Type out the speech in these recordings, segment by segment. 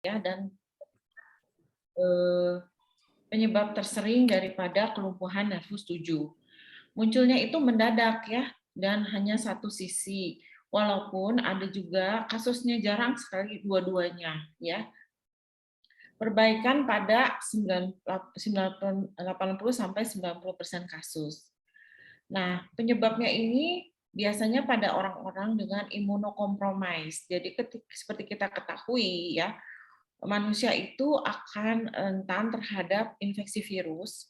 ya, dan penyebab tersering daripada kelumpuhan nervus 7. Munculnya itu mendadak ya, dan hanya satu sisi. Walaupun ada juga kasusnya jarang sekali dua-duanya ya. Perbaikan pada 80 sampai 90% kasus. Nah, penyebabnya ini biasanya pada orang-orang dengan imunokompromis. Jadi seperti kita ketahui ya, manusia itu akan rentan terhadap infeksi virus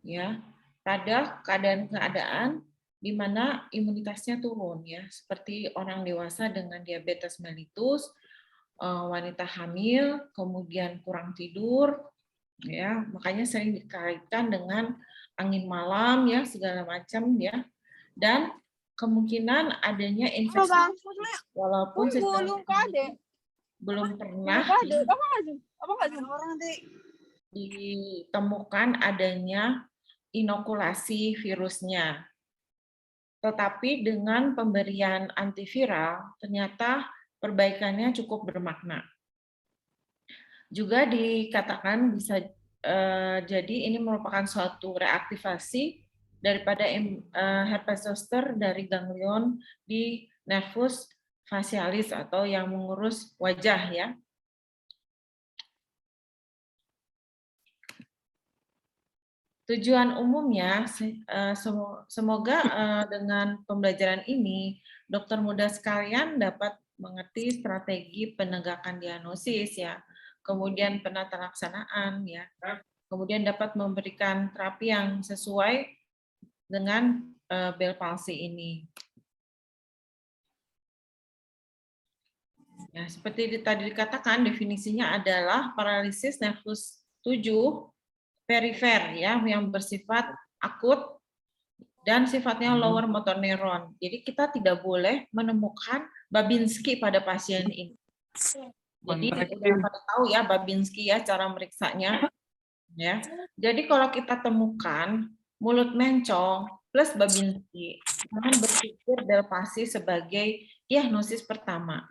ya pada keadaan-keadaan di mana imunitasnya turun ya, seperti orang dewasa dengan diabetes mellitus, wanita hamil, kemudian kurang tidur ya, makanya sering dikaitkan dengan angin malam ya, segala macam ya, dan kemungkinan adanya infeksi walaupun belum pernah ditemukan adanya inokulasi virusnya. Tetapi dengan pemberian antiviral, ternyata perbaikannya cukup bermakna. Juga dikatakan bisa jadi ini merupakan suatu reaktivasi daripada herpes zoster dari ganglion di nervus facialis atau yang mengurus wajah ya. Tujuan umumnya, semoga dengan pembelajaran ini, dokter muda sekalian dapat mengerti strategi penegakan diagnosis ya, kemudian penata laksanaan ya, kemudian dapat memberikan terapi yang sesuai dengan Bell palsy ini. Ya, seperti tadi dikatakan, definisinya adalah paralisis nervus 7 perifer ya, yang bersifat akut dan sifatnya lower motor neuron. Jadi kita tidak boleh menemukan Babinski pada pasien ini. Jadi udah pada tahu ya Babinski ya cara meriksanya ya. Jadi kalau kita temukan mulut mencong plus Babinski, jangan berpikir Bell palsy sebagai diagnosis pertama.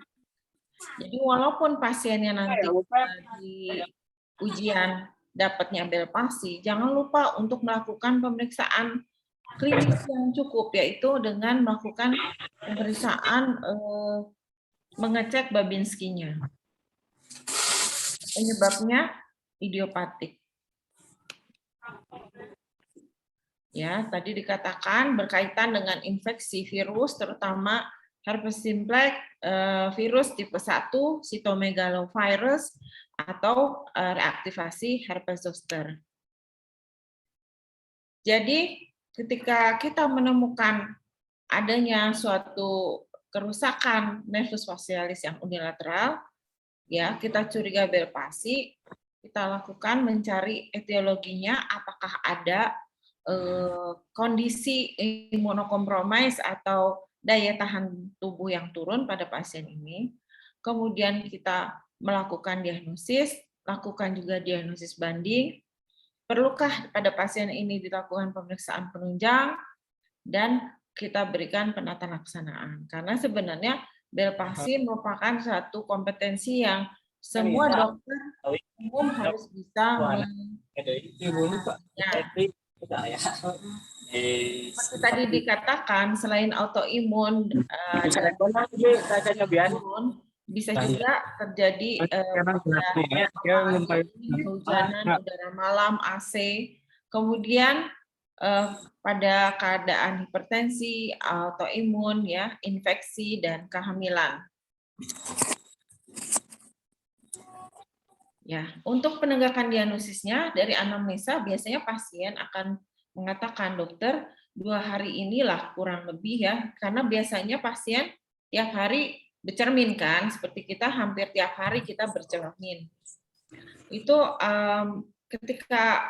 Jadi walaupun pasiennya nanti di ujian dapatnya Bell palsy, jangan lupa untuk melakukan pemeriksaan klinis yang cukup, yaitu dengan melakukan pemeriksaan mengecek Babinski-nya. Penyebabnya idiopatik. Ya, tadi dikatakan berkaitan dengan infeksi virus, terutama herpes simplex, virus tipe 1, cytomegalovirus, atau reaktivasi herpes zoster. Jadi, ketika kita menemukan adanya suatu kerusakan nervus facialis yang unilateral, ya kita curiga Bell palsy, kita lakukan mencari etiologinya, apakah ada kondisi imunokompromis atau daya tahan tubuh yang turun pada pasien ini. Kemudian kita melakukan diagnosis, lakukan juga diagnosis banding. Perlukah pada pasien ini dilakukan pemeriksaan penunjang dan kita berikan penata laksanaan. Karena sebenarnya Bell palsy merupakan satu kompetensi yang semua dokter umum harus bisa seperti tadi dikatakan, selain autoimun, bisa juga terjadi kehujanan, udara malam, AC, kemudian pada keadaan hipertensi, autoimun, ya, infeksi, dan kehamilan. Ya, untuk penegakan diagnosisnya dari anamnesa biasanya pasien akan mengatakan, dokter, 2 hari inilah kurang lebih ya, karena biasanya pasien tiap hari bercermin kan, seperti kita hampir tiap hari kita bercermin. Itu ketika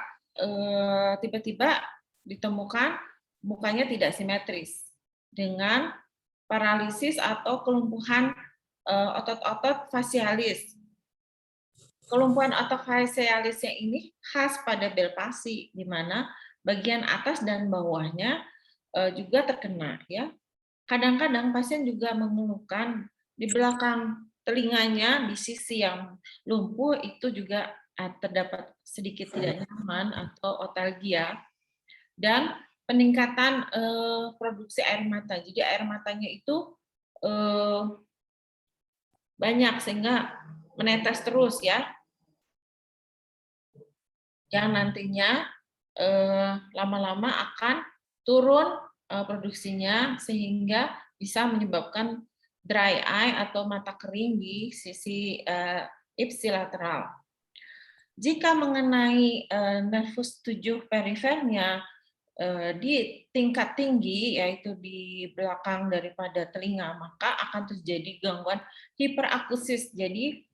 tiba-tiba ditemukan mukanya tidak simetris dengan paralisis atau kelumpuhan otot-otot facialis. Kelumpuhan otot facialisnya ini khas pada Bell palsy, di mana bagian atas dan bawahnya juga terkena ya. Kadang-kadang pasien juga mengeluhkan di belakang telinganya di sisi yang lumpuh itu juga terdapat sedikit tidak nyaman atau otalgia, dan peningkatan produksi air mata. Jadi air matanya itu banyak sehingga menetes terus ya, yang nantinya lama-lama akan turun produksinya sehingga bisa menyebabkan dry eye atau mata kering di sisi ipsilateral. Jika mengenai nervus 7 perifernya di tingkat tinggi, yaitu di belakang daripada telinga, maka akan terjadi gangguan hiperakusis. Jadi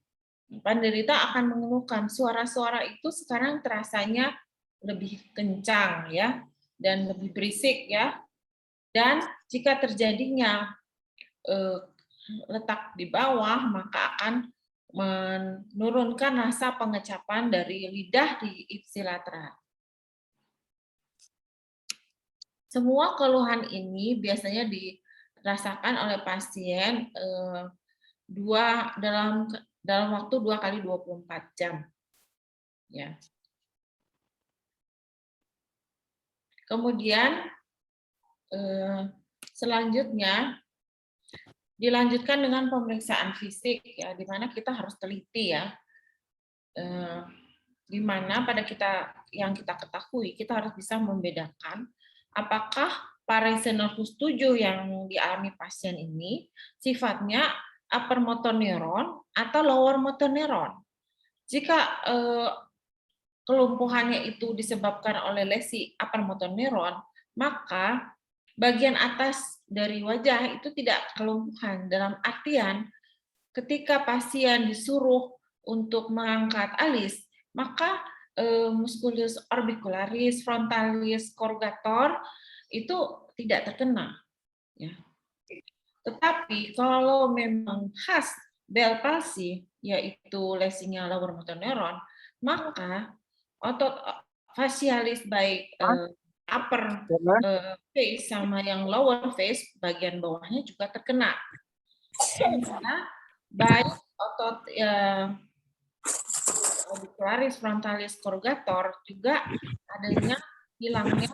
penderita akan mengeluhkan suara-suara itu sekarang terasanya lebih kencang ya, dan lebih berisik ya. Dan jika terjadinya letak di bawah, maka akan menurunkan rasa pengecapan dari lidah di ipsilateral. Semua keluhan ini biasanya dirasakan oleh pasien dalam waktu 2 kali 24 jam. Ya. Kemudian selanjutnya dilanjutkan dengan pemeriksaan fisik ya, di mana kita harus teliti ya, di mana pada yang kita ketahui kita harus bisa membedakan apakah parese nervus 7 yang dialami pasien ini sifatnya upper motor neuron atau lower motor neuron. Jika kelumpuhannya itu disebabkan oleh lesi upper motor neuron, maka bagian atas dari wajah itu tidak kelumpuhan. Dalam artian, ketika pasien disuruh untuk mengangkat alis, maka musculus orbicularis, frontalis, corrugator itu tidak terkena. Ya. Tetapi kalau memang khas Bell palsy, yaitu lesinya lower motor neuron, maka otot facialis baik upper face sama yang lower face bagian bawahnya juga terkena. Sehingga baik otot orbicularis, frontalis, corrugator juga adanya hilangnya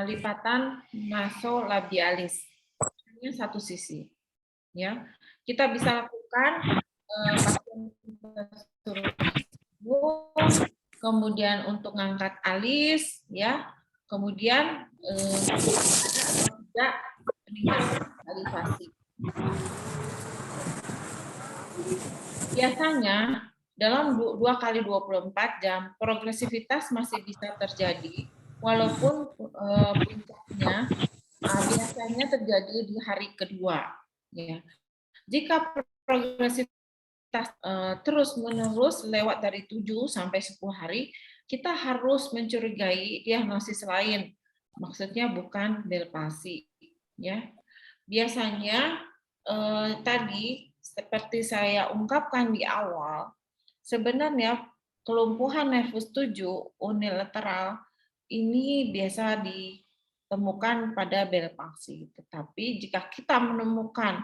lipatan nasolabialis. Hanya satu sisi. Ya, kita bisa lakukan kemudian untuk ngangkat alis ya, kemudian juga peningkatan salivasi. Biasanya dalam 2 kali 24 jam progresivitas masih bisa terjadi walaupun puncaknya biasanya terjadi di hari kedua ya. Jika progresivitas terus-menerus lewat dari 7 sampai 10 hari, kita harus mencurigai diagnosis lain. Maksudnya bukan Bell palsy ya. Biasanya tadi seperti saya ungkapkan di awal, sebenarnya kelumpuhan nervus 7 unilateral ini biasa ditemukan pada Bell palsy. Tetapi jika kita menemukan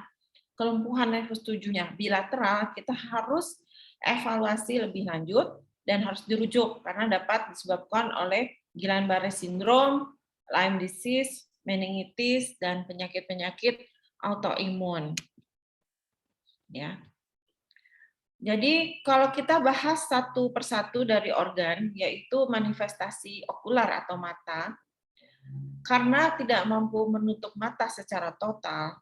kelumpuhan nervus 7-nya bilateral, kita harus evaluasi lebih lanjut dan harus dirujuk karena dapat disebabkan oleh Guillain-Barré syndrome, Lyme disease, meningitis, dan penyakit-penyakit autoimun. Ya. Jadi kalau kita bahas satu persatu dari organ, yaitu manifestasi okular atau mata, karena tidak mampu menutup mata secara total,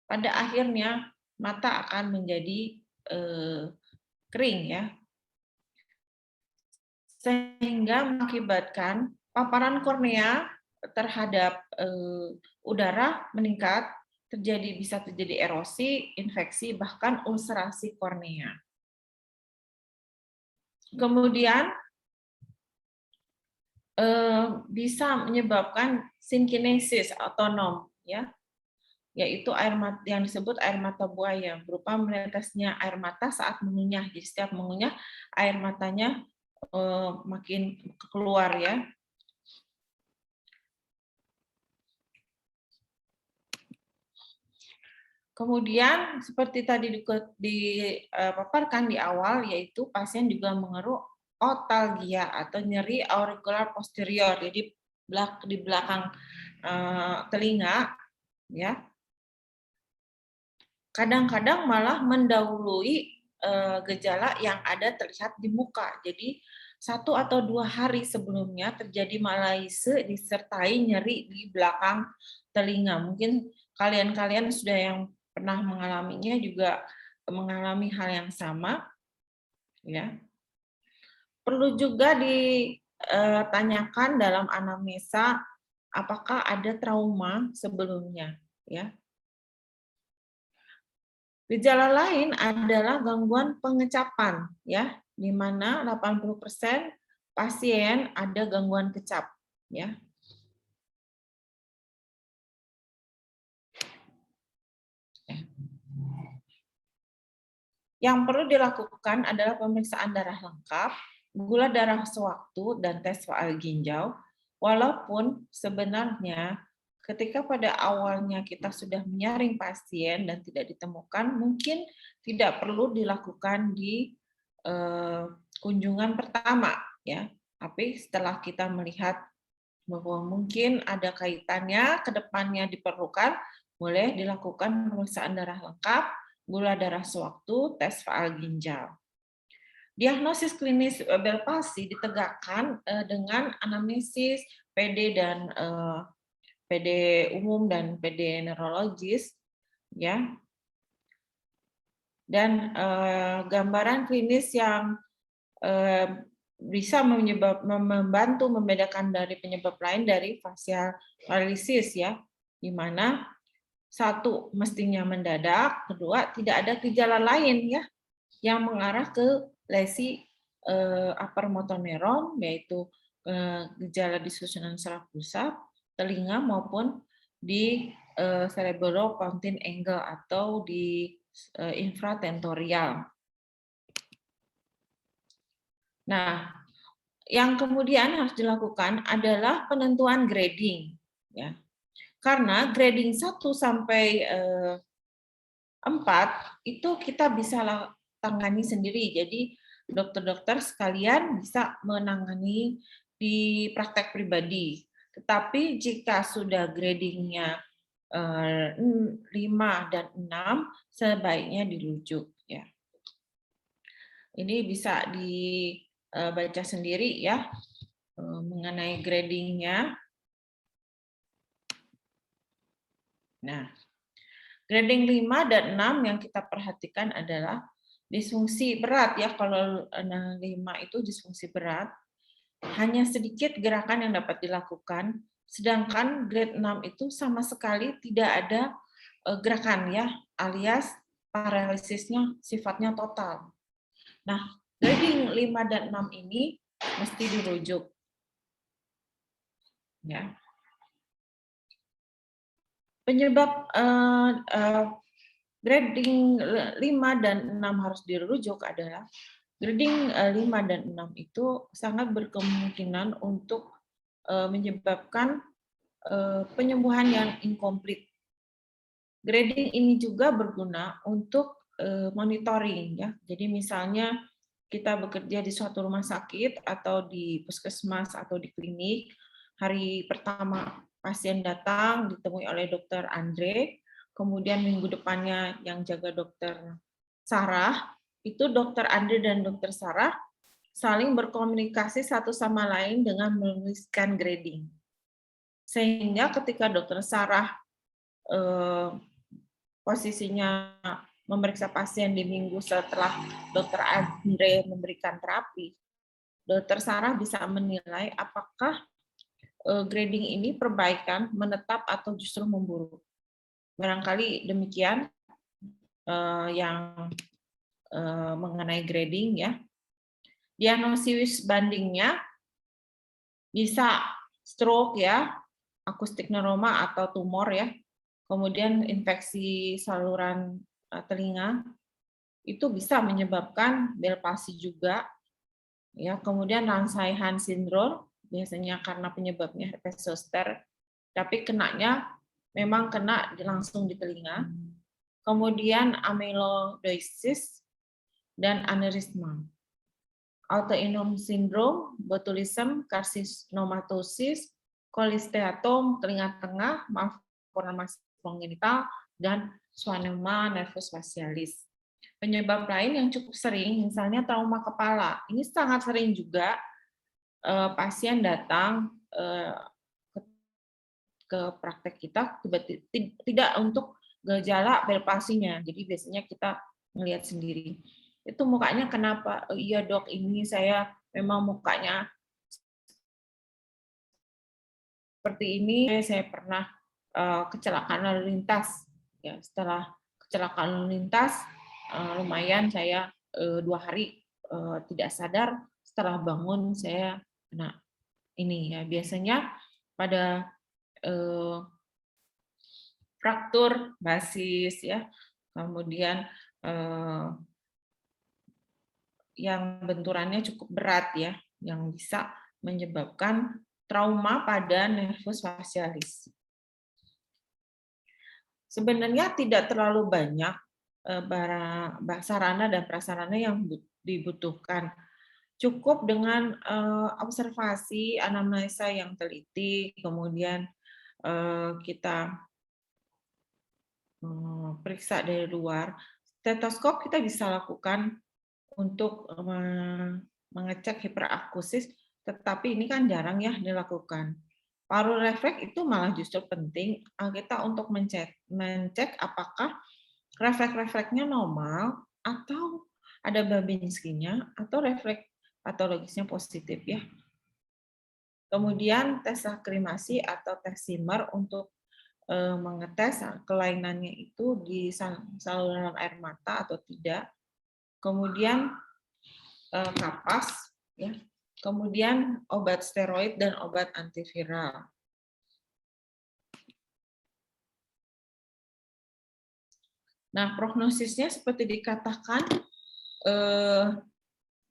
pada akhirnya mata akan menjadi kering ya, sehingga mengakibatkan paparan kornea terhadap udara meningkat, bisa terjadi erosi, infeksi, bahkan ulcerasi kornea. Kemudian bisa menyebabkan synkinesis otonom ya, yaitu air mata yang disebut air mata buaya, berupa menetesnya air mata saat mengunyah. Jadi setiap mengunyah air matanya makin keluar ya. Kemudian seperti tadi dipaparkan di awal, yaitu pasien juga mengeluh otalgia atau nyeri aurikular posterior, jadi di belakang telinga, ya. Kadang-kadang malah mendahului gejala yang ada terlihat di muka. Jadi 1 atau 2 hari sebelumnya terjadi malaise disertai nyeri di belakang telinga. Mungkin kalian-kalian sudah yang pernah mengalaminya juga mengalami hal yang sama, ya. Perlu juga ditanyakan dalam anamnesa apakah ada trauma sebelumnya, ya. Gejala lain adalah gangguan pengecapan, ya, di mana 80% pasien ada gangguan kecap, ya. Yang perlu dilakukan adalah pemeriksaan darah lengkap, gula darah sewaktu, dan tes faal ginjal. Walaupun sebenarnya ketika pada awalnya kita sudah menyaring pasien dan tidak ditemukan, mungkin tidak perlu dilakukan di kunjungan pertama, ya. Tapi setelah kita melihat bahwa mungkin ada kaitannya ke depannya diperlukan, boleh dilakukan pemeriksaan darah lengkap, gula darah sewaktu, tes faal ginjal. Diagnosis klinis Bell palsy ditegakkan dengan anamnesis PD dan PD umum dan PD neurologis, ya. Dan gambaran klinis yang bisa membantu membedakan dari penyebab lain dari facial paralysis, ya, di mana satu mestinya mendadak, kedua tidak ada gejala lain, ya, yang mengarah ke lesi upper motor neuron, yaitu gejala di susunan saraf pusat, telinga maupun di cerebropontine angle atau di infratentorial. Nah, yang kemudian harus dilakukan adalah penentuan grading, ya. Karena grading 1 sampai 4 itu kita bisa tangani sendiri. Jadi dokter-dokter sekalian bisa menangani di praktek pribadi. Tetapi jika sudah gradingnya 5 dan 6, sebaiknya dirujuk, ya. Ini bisa dibaca sendiri, ya, mengenai gradingnya. Nah, grading 5 dan 6 yang kita perhatikan adalah disfungsi berat, ya. Kalau 5 itu disfungsi berat, hanya sedikit gerakan yang dapat dilakukan, sedangkan grade 6 itu sama sekali tidak ada gerakan, ya, alias paralisisnya sifatnya total. Nah, grading 5 dan 6 ini mesti dirujuk, ya. Penyebab grading 5 dan 6 harus dirujuk adalah grading 5 dan 6 itu sangat berkemungkinan untuk menyebabkan penyembuhan yang inkomplit. Grading ini juga berguna untuk monitoring, ya. Jadi misalnya kita bekerja di suatu rumah sakit atau di puskesmas atau di klinik, hari pertama pasien datang ditemui oleh dokter Andre, kemudian minggu depannya yang jaga dokter Sarah, itu dokter Andre dan dokter Sarah saling berkomunikasi satu sama lain dengan menuliskan grading. Sehingga ketika dokter Sarah posisinya memeriksa pasien di minggu setelah dokter Andre memberikan terapi, dokter Sarah bisa menilai apakah grading ini perbaikan, menetap, atau justru memburuk. Barangkali demikian yang mengenai grading, ya. Diagnosis bandingnya bisa stroke, ya, akustik neuroma atau tumor, ya. Kemudian infeksi saluran telinga itu bisa menyebabkan Bell palsy juga, ya. Kemudian Ramsay-Hunt syndrome biasanya karena penyebabnya herpes zoster, tapi kenanya memang kena langsung di telinga. kemudian amyloidosis, dan aneurisma. Autoimmune syndrome, botulism, carcinomatosis, cholesteatom, telinga tengah, malformasi kongenital, dan schwannoma nervus facialis. Penyebab lain yang cukup sering, misalnya trauma kepala. Ini sangat sering juga pasien datang ke praktek kita tidak untuk gejala palsinya. Jadi biasanya kita melihat sendiri. Itu mukanya kenapa? Oh, iya dok, ini saya memang mukanya seperti ini. Saya pernah kecelakaan lalu lintas. Ya, setelah kecelakaan lalu lintas, lumayan saya 2 hari tidak sadar. Setelah bangun saya kena ini ya. Biasanya pada fraktur basis ya, kemudian yang benturannya cukup berat ya, yang bisa menyebabkan trauma pada nervus facialis. Sebenarnya tidak terlalu banyak sarana dan prasarana yang dibutuhkan. Cukup dengan observasi, anamnesa yang teliti, kemudian kita periksa dari luar. Stetoskop kita bisa lakukan untuk mengecek hiperakusis, tetapi ini kan jarang ya dilakukan. Paru refleks itu malah justru penting kita untuk mencek apakah refleks-refleksnya normal atau ada Babinski-nya atau refleks patologisnya positif ya. Kemudian tes lakrimasi atau tes Simer untuk mengetes kelainannya itu di saluran air mata atau tidak. Kemudian kapas, ya. Kemudian obat steroid dan obat antiviral. Nah, prognosisnya seperti dikatakan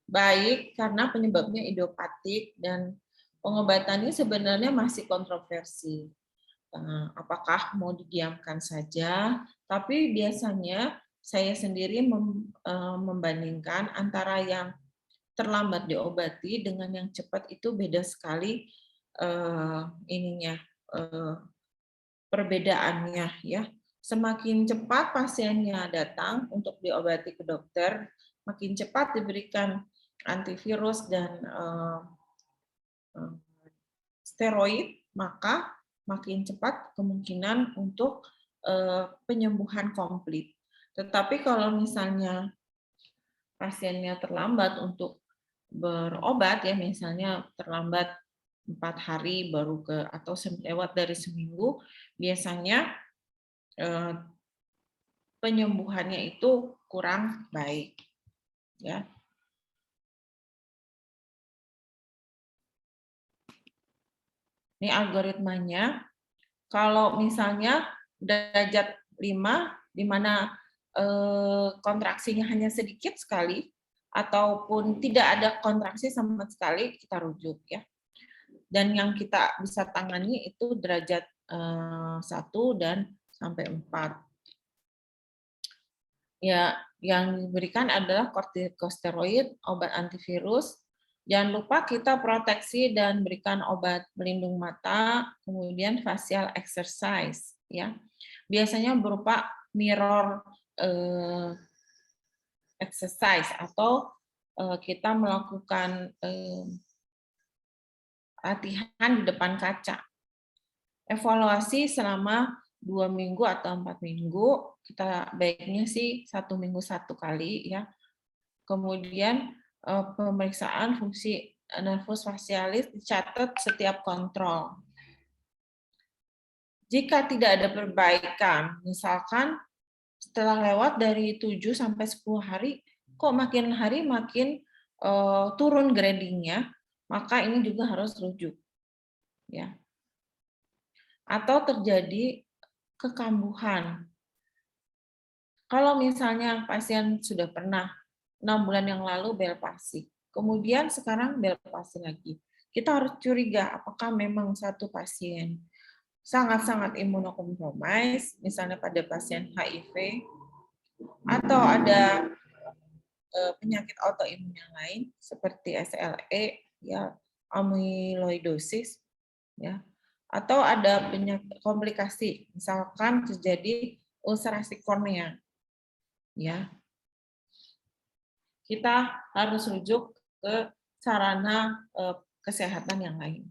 baik karena penyebabnya idiopatik dan pengobatannya sebenarnya masih kontroversi. Apakah mau didiamkan saja? Tapi biasanya saya sendiri membandingkan antara yang terlambat diobati dengan yang cepat itu beda sekali perbedaannya ya. Semakin cepat pasiennya datang untuk diobati ke dokter, makin cepat diberikan antivirus dan steroid, maka makin cepat kemungkinan untuk penyembuhan komplit. Tetapi kalau misalnya pasiennya terlambat untuk berobat ya, misalnya terlambat 4 hari baru atau lewat dari seminggu, biasanya penyembuhannya itu kurang baik ya. Ini algoritmanya. Kalau misalnya derajat 5 di mana kontraksinya hanya sedikit sekali ataupun tidak ada kontraksi sama sekali, kita rujuk ya. Dan yang kita bisa tangani itu derajat 1 dan sampai 4. Ya, yang diberikan adalah kortikosteroid, obat antivirus. Jangan lupa kita proteksi dan berikan obat pelindung mata, kemudian facial exercise ya. Biasanya berupa mirror exercise atau kita melakukan latihan di depan kaca. Evaluasi selama 2 minggu atau 4 minggu, kita baiknya sih 1 minggu 1 kali ya. Kemudian pemeriksaan fungsi nervus facialis dicatat setiap kontrol. Jika tidak ada perbaikan, misalkan setelah lewat dari 7 sampai 10 hari, kok makin hari makin turun gradingnya, maka ini juga harus rujuk. Ya. Atau terjadi kekambuhan. Kalau misalnya pasien sudah pernah 6 bulan yang lalu bel palsi, kemudian sekarang bel palsi lagi, kita harus curiga apakah memang satu pasien sangat-sangat imunokompromis, misalnya pada pasien HIV, atau ada penyakit autoimun yang lain seperti SLE, ya, amyloidosis, ya, atau ada penyakit komplikasi, misalkan terjadi ulcerasi kornea, ya, kita harus rujuk ke sarana kesehatan yang lain.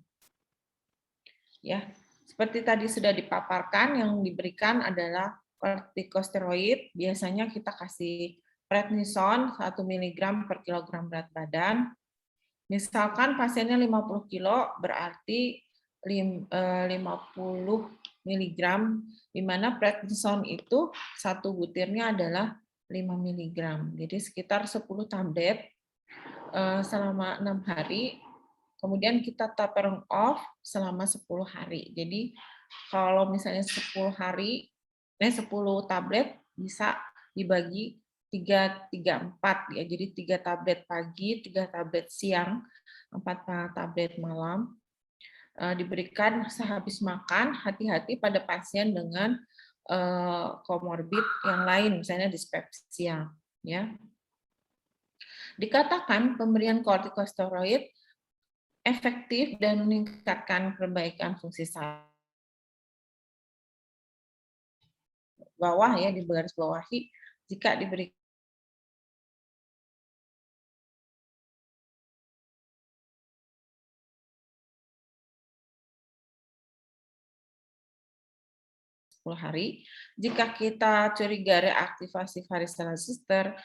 Ya, seperti tadi sudah dipaparkan, yang diberikan adalah kortikosteroid. Biasanya kita kasih prednison 1 mg per kilogram berat badan. Misalkan pasiennya 50 kilo, berarti 50 mg, di mana prednison itu satu butirnya adalah 5 mg. Jadi sekitar 10 tablet selama 6 hari. Kemudian kita tapering off selama 10 hari. Jadi kalau misalnya 10 hari, 10 tablet bisa dibagi 3-3-4 ya. Jadi 3 tablet pagi, 3 tablet siang, 4 tablet malam. Diberikan sehabis makan. Hati-hati pada pasien dengan komorbid yang lain, misalnya dispepsia, ya. Dikatakan pemberian kortikosteroid efektif dan meningkatkan perbaikan fungsi saraf. Bawah ya, di garis bawahi, jika diberi 10 hari. Jika kita curiga reaktivasi varicella zoster,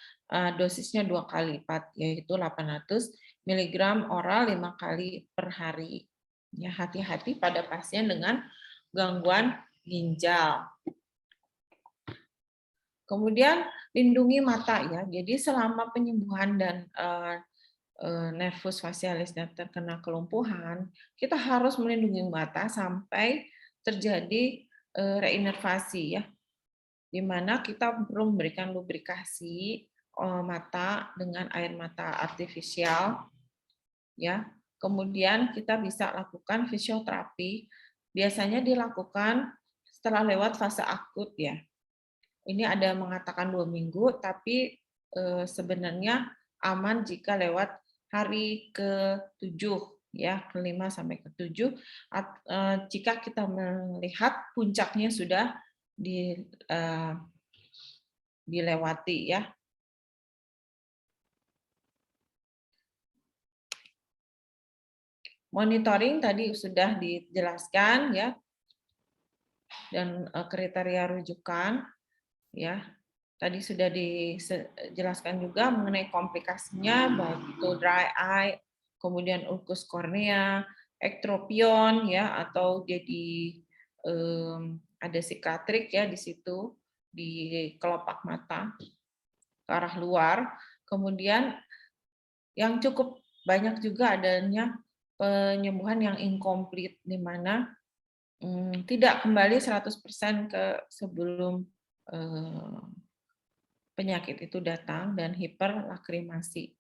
dosisnya 2 kali lipat, yaitu 800 mg oral 5 kali per hari. Ya, hati-hati pada pasien dengan gangguan ginjal. Kemudian lindungi mata ya. Jadi selama penyembuhan dan nervus facialisnya terkena kelumpuhan, kita harus melindungi mata sampai terjadi reinervasi ya, di mana kita perlu memberikan lubrikasi mata dengan air mata artifisial, ya. Kemudian kita bisa lakukan fisioterapi, biasanya dilakukan setelah lewat fase akut ya. Ini ada yang mengatakan 2 minggu, tapi sebenarnya aman jika lewat hari ke-7 ya, ke-5 sampai ke-7, jika kita melihat puncaknya sudah dilewati ya. Monitoring tadi sudah dijelaskan ya, dan kriteria rujukan ya. Tadi sudah dijelaskan juga mengenai komplikasinya, baik itu dry eye, kemudian ulkus kornea, ektropion ya, atau jadi ada sikatrik ya di situ di kelopak mata ke arah luar. Kemudian yang cukup banyak juga adanya penyembuhan yang incomplete, di mana tidak kembali 100% ke sebelum penyakit itu datang, dan hiperlakrimasi.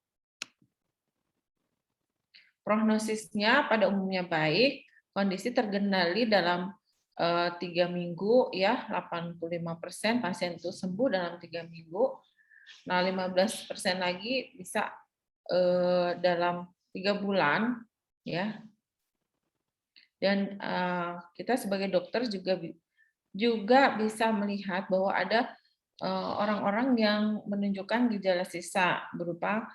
Prognosisnya pada umumnya baik, kondisi terkendali dalam 3 minggu ya, 85% pasien itu sembuh dalam 3 minggu. Nah, 15% lagi bisa dalam 3 bulan ya. Dan kita sebagai dokter juga bisa melihat bahwa ada orang-orang yang menunjukkan gejala sisa berupa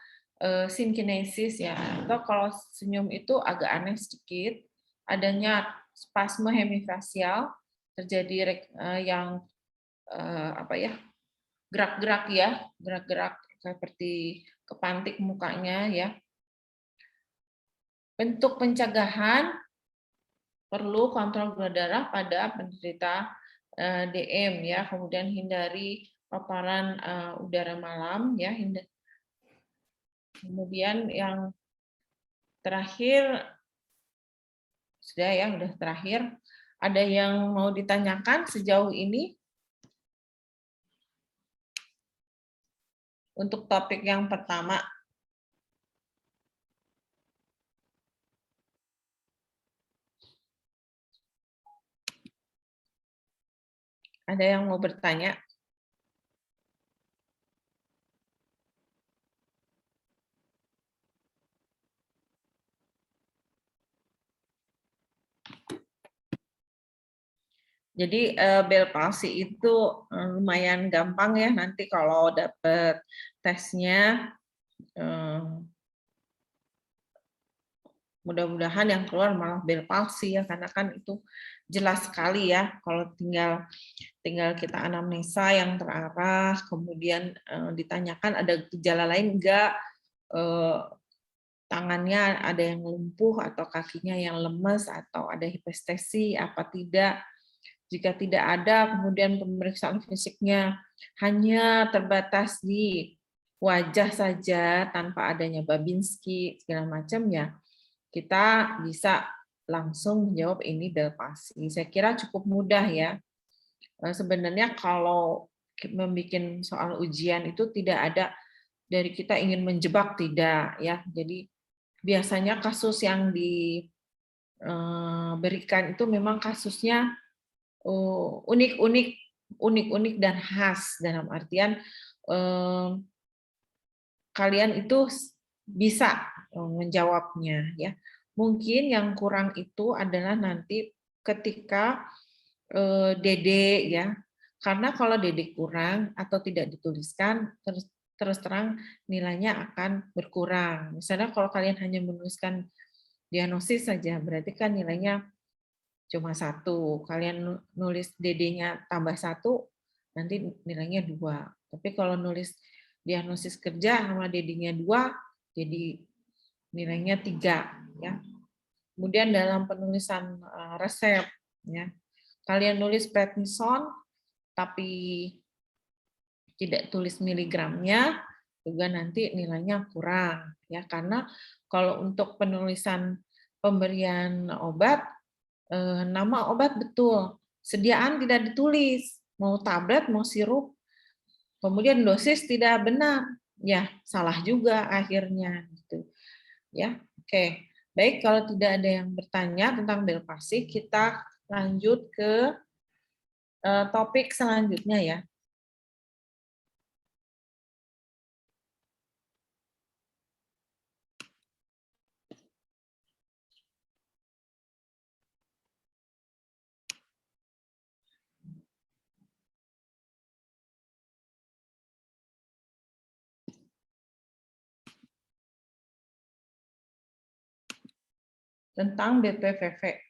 sinkinesis ya, atau kalau senyum itu agak aneh sedikit, adanya spasme hemifasial, terjadi yang apa ya, gerak-gerak ya, gerak-gerak seperti kepantik mukanya ya. Bentuk pencegahan perlu kontrol gula darah pada penderita DM ya, kemudian hindari paparan udara malam ya, kemudian yang terakhir sudah ya, udah terakhir. Ada yang mau ditanyakan sejauh ini untuk topik yang pertama? Ada yang mau bertanya? Jadi Bell palsy itu lumayan gampang ya, nanti kalau dapat tesnya mudah-mudahan yang keluar malah Bell palsy ya, karena kan itu jelas sekali ya kalau tinggal kita anamnesa yang terarah, kemudian ditanyakan ada gejala lain enggak, tangannya ada yang lumpuh atau kakinya yang lemes atau ada hipestesi apa tidak. Jika tidak ada, kemudian pemeriksaan fisiknya hanya terbatas di wajah saja tanpa adanya Babinski segala macam ya, kita bisa langsung menjawab ini Bell palsy. Saya kira cukup mudah ya. Sebenarnya kalau membuat soal ujian itu tidak ada dari kita ingin menjebak, tidak ya. Jadi biasanya kasus yang diberikan itu memang kasusnya unik-unik, unik-unik dan khas, dalam artian kalian itu bisa menjawabnya ya. Mungkin yang kurang itu adalah nanti ketika DD ya. Karena kalau DD kurang atau tidak dituliskan, terus terang nilainya akan berkurang. Misalnya kalau kalian hanya menuliskan diagnosis saja, berarti kan nilainya cuma 1. Kalian nulis DD-nya tambah 1, nanti nilainya 2. Tapi kalau nulis diagnosis kerja sama DD-nya 2, jadi nilainya 3 ya. Kemudian dalam penulisan resep ya, kalian nulis prednison tapi tidak tulis miligramnya, juga nanti nilainya kurang ya, karena kalau untuk penulisan pemberian obat, nama obat betul, sediaan tidak ditulis, mau tablet mau sirup, kemudian dosis tidak benar, ya salah juga akhirnya gitu ya. Oke, baik, kalau tidak ada yang bertanya tentang Bell palsy, kita lanjut ke topik selanjutnya ya. Tentang BPVV.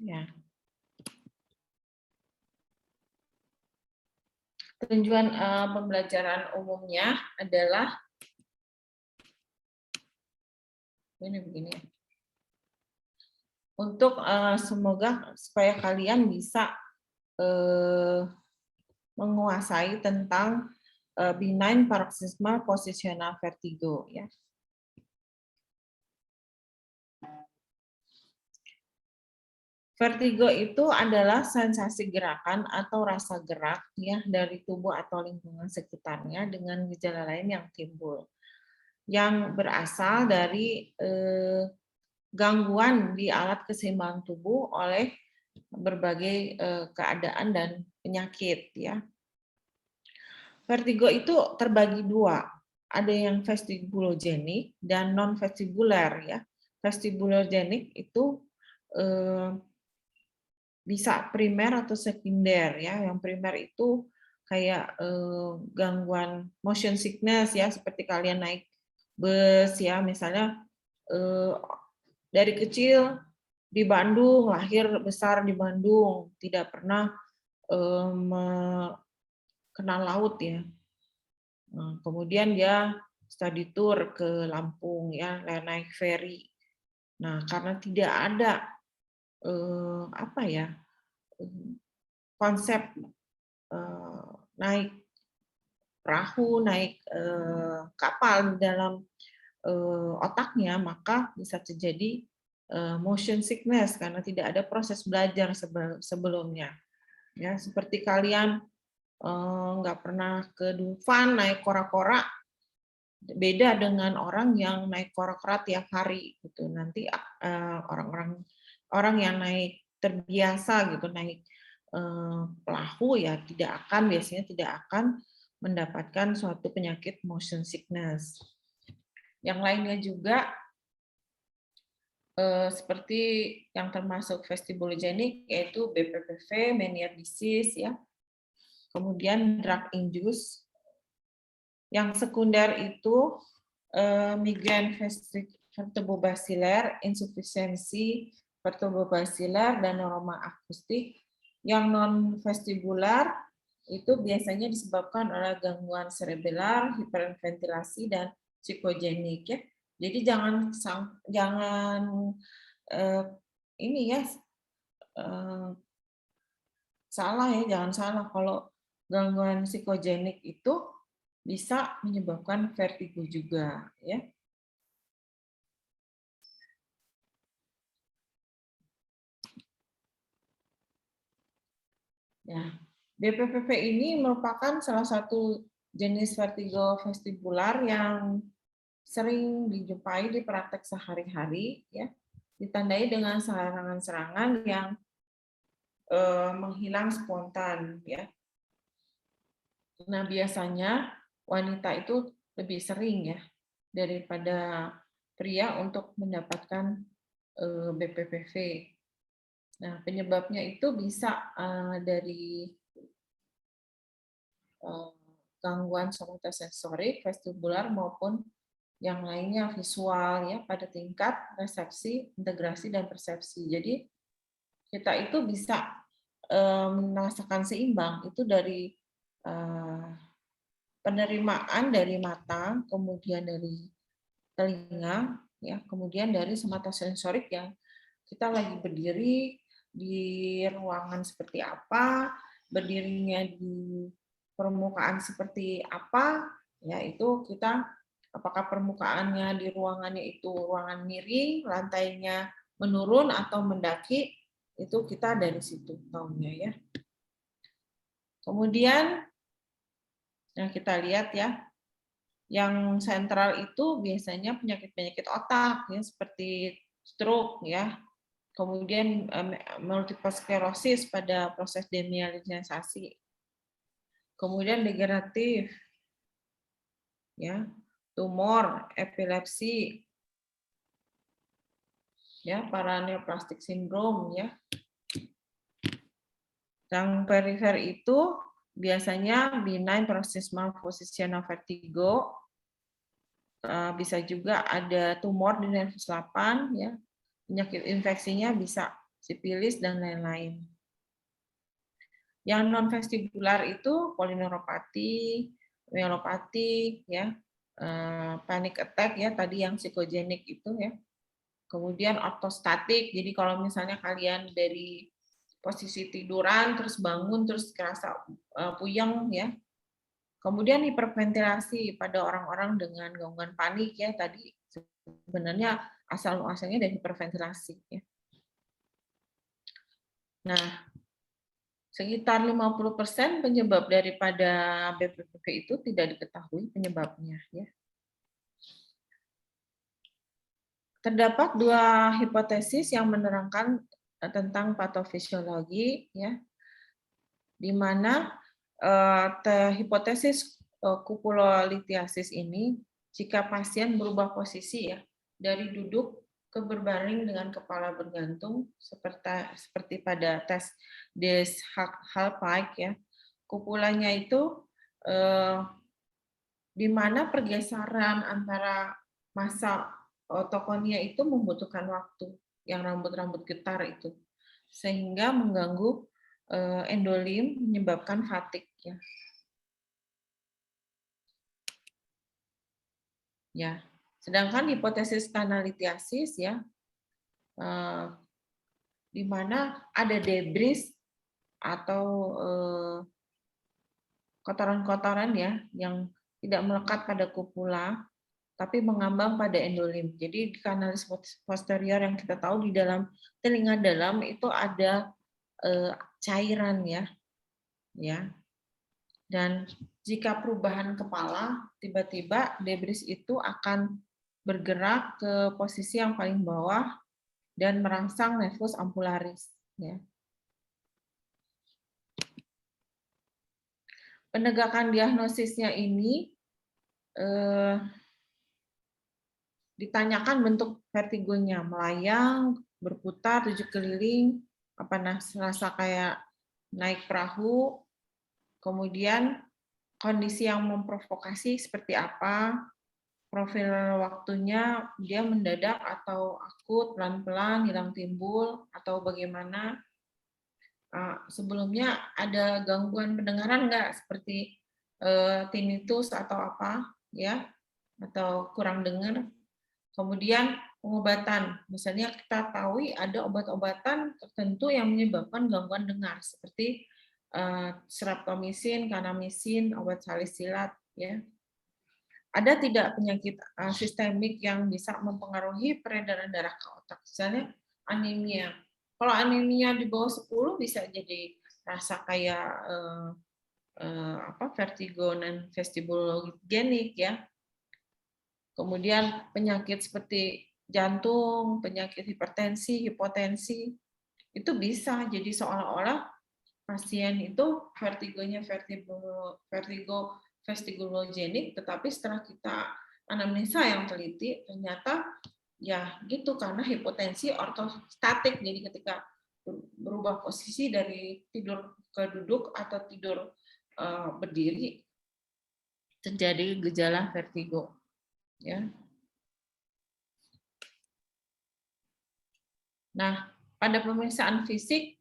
Ya. Tujuan pembelajaran umumnya adalah ini begini ya. Untuk semoga supaya kalian bisa menguasai tentang benign paroxysmal positional vertigo ya. Vertigo itu adalah sensasi gerakan atau rasa gerak ya dari tubuh atau lingkungan sekitarnya dengan gejala lain yang timbul, yang berasal dari gangguan di alat keseimbangan tubuh oleh berbagai keadaan dan penyakit ya. Vertigo itu terbagi 2, ada yang vestibulogenik dan non vestibuler ya. Vestibulogenik itu bisa primer atau sekunder ya. Yang primer itu kayak gangguan motion sickness ya, seperti kalian naik bus ya, misalnya dari kecil di Bandung, lahir besar di Bandung, tidak pernah kenal laut ya. Kemudian dia study tour ke Lampung ya, naik ferry. Nah, karena tidak ada apa ya konsep naik perahu, naik kapal di dalam otaknya, maka bisa terjadi motion sickness karena tidak ada proses belajar sebelumnya. Ya, seperti kalian nggak pernah ke Dufan naik kora-kora, beda dengan orang yang naik kora-kora tiap hari gitu. Nanti orang yang naik terbiasa gitu naik perahu ya biasanya tidak akan mendapatkan suatu penyakit motion sickness. Yang lainnya juga seperti yang termasuk vestibulogenik yaitu BPPV, Meniere disease ya. Kemudian drug induced. Yang sekunder itu migraine vertebrobasilar, insufisiensi vertebrobasilar, dan neuroma akustik. Yang non vestibular itu biasanya disebabkan oleh gangguan cerebellar, hiperventilasi, dan psikogenik ya. Jadi jangan ini ya salah ya, jangan salah kalau gangguan psikogenik itu bisa menyebabkan vertigo juga ya. Ya, BPPV ini merupakan salah satu jenis vertigo vestibular yang sering dijumpai di praktek sehari-hari ya, ditandai dengan serangan-serangan yang menghilang spontan ya. Nah, biasanya wanita itu lebih sering ya daripada pria untuk mendapatkan BPPV. Nah, penyebabnya itu bisa dari gangguan somatosensorik, vestibular maupun yang lainnya visual ya pada tingkat resepsi, integrasi, dan persepsi. Jadi kita itu bisa merasakan seimbang itu dari penerimaan dari mata, kemudian dari telinga, ya, kemudian dari somatosensorik yang kita lagi berdiri di ruangan seperti apa, berdirinya di permukaan seperti apa, ya itu kita apakah permukaannya di ruangannya itu ruangan miring, lantainya menurun atau mendaki, itu kita dari situ tahunya ya. Kemudian yang kita lihat ya, yang sentral itu biasanya penyakit-penyakit otak ya seperti stroke ya. Kemudian multiple sclerosis pada proses demyelinisasi. Kemudian degeneratif ya, tumor, epilepsi, ya, paraneoplastic syndrome ya. Yang perifer itu biasanya benign paroxysmal positional vertigo, bisa juga ada tumor di nervus 8 ya. Penyakit infeksinya bisa sipilis dan lain-lain. Yang non vestibular itu polineuropati, myelopati ya, panic attack ya tadi yang psikogenik itu ya. Kemudian ortostatik, jadi kalau misalnya kalian dari posisi tiduran terus bangun terus kerasa puyeng ya. Kemudian hiperventilasi pada orang-orang dengan gangguan panik ya tadi sebenarnya asal-muasalnya dari hiperventilasi ya. Nah, sekitar 50% penyebab daripada BPPV itu tidak diketahui penyebabnya ya. Terdapat dua hipotesis yang menerangkan tentang patofisiologi ya, di mana hipotesis kupulolithiasis ini jika pasien berubah posisi ya dari duduk ke berbaring dengan kepala bergantung seperti pada tes Des-Hallpike ya, kupulanya itu di mana pergeseran antara massa otokonia itu membutuhkan waktu yang rambut-rambut getar itu sehingga mengganggu endolim menyebabkan fatigue ya. Ya, sedangkan hipotesis kanalitiasis ya di mana ada debris atau kotoran-kotoran ya yang tidak melekat pada kupula tapi mengambang pada endolim. Jadi di kanalis posterior yang kita tahu di dalam telinga dalam itu ada cairan ya. Ya. Dan jika perubahan kepala tiba-tiba debris itu akan bergerak ke posisi yang paling bawah dan merangsang nervus ampularis ya. Penegakan diagnosisnya ini ditanyakan bentuk vertigonya, melayang, berputar 7 keliling, rasa kayak naik perahu, kemudian kondisi yang memprovokasi seperti apa, profil waktunya dia mendadak atau akut, pelan-pelan, hilang timbul, atau bagaimana. Sebelumnya ada gangguan pendengaran nggak, seperti tinnitus atau apa, ya, atau kurang dengar. Kemudian pengobatan, misalnya kita tahu ada obat-obatan tertentu yang menyebabkan gangguan dengar, seperti streptomisin, kanamisin, obat salisilat, ya. Ada tidak penyakit sistemik yang bisa mempengaruhi peredaran darah ke otak? Misalnya anemia. Kalau anemia di bawah 10 bisa jadi rasa kayak vertigo non vestibulogenik, ya. Kemudian penyakit seperti jantung, penyakit hipertensi, hipotensi, itu bisa jadi seolah-olah pasien itu vertigo vestibulogenik, tetapi setelah kita anamnesa yang teliti, ternyata ya gitu, karena hipotensi ortostatik, jadi ketika berubah posisi dari tidur ke duduk atau tidur berdiri, terjadi gejala vertigo, ya. Nah, pada pemeriksaan fisik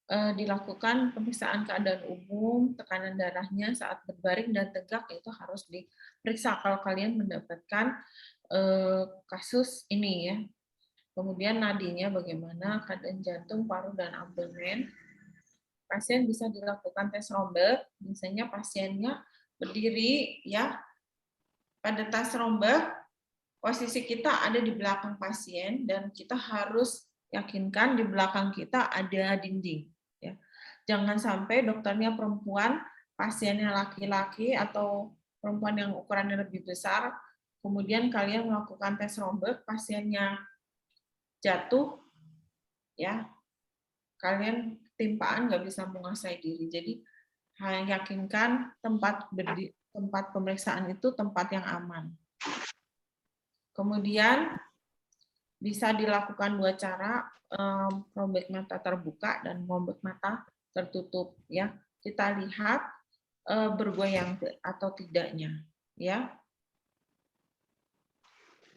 dilakukan pemeriksaan keadaan umum, tekanan darahnya saat berbaring dan tegak itu harus diperiksa kalau kalian mendapatkan kasus ini, ya. Kemudian nadinya bagaimana, keadaan jantung, paru, dan abdomen. Pasien bisa dilakukan tes Romberg, misalnya pasiennya berdiri, ya. Pada tes Romberg, posisi kita ada di belakang pasien dan kita harus yakinkan di belakang kita ada dinding, ya. Jangan sampai dokternya perempuan, pasiennya laki-laki atau perempuan yang ukurannya lebih besar, kemudian kalian melakukan tes Romberg, pasiennya jatuh, ya, kalian timpaan nggak bisa menguasai diri. Jadi yakinkan tempat pemeriksaan itu tempat yang aman. Kemudian bisa dilakukan 2 cara, robek mata terbuka dan robek mata tertutup, ya. Kita lihat bergoyang atau tidaknya, ya.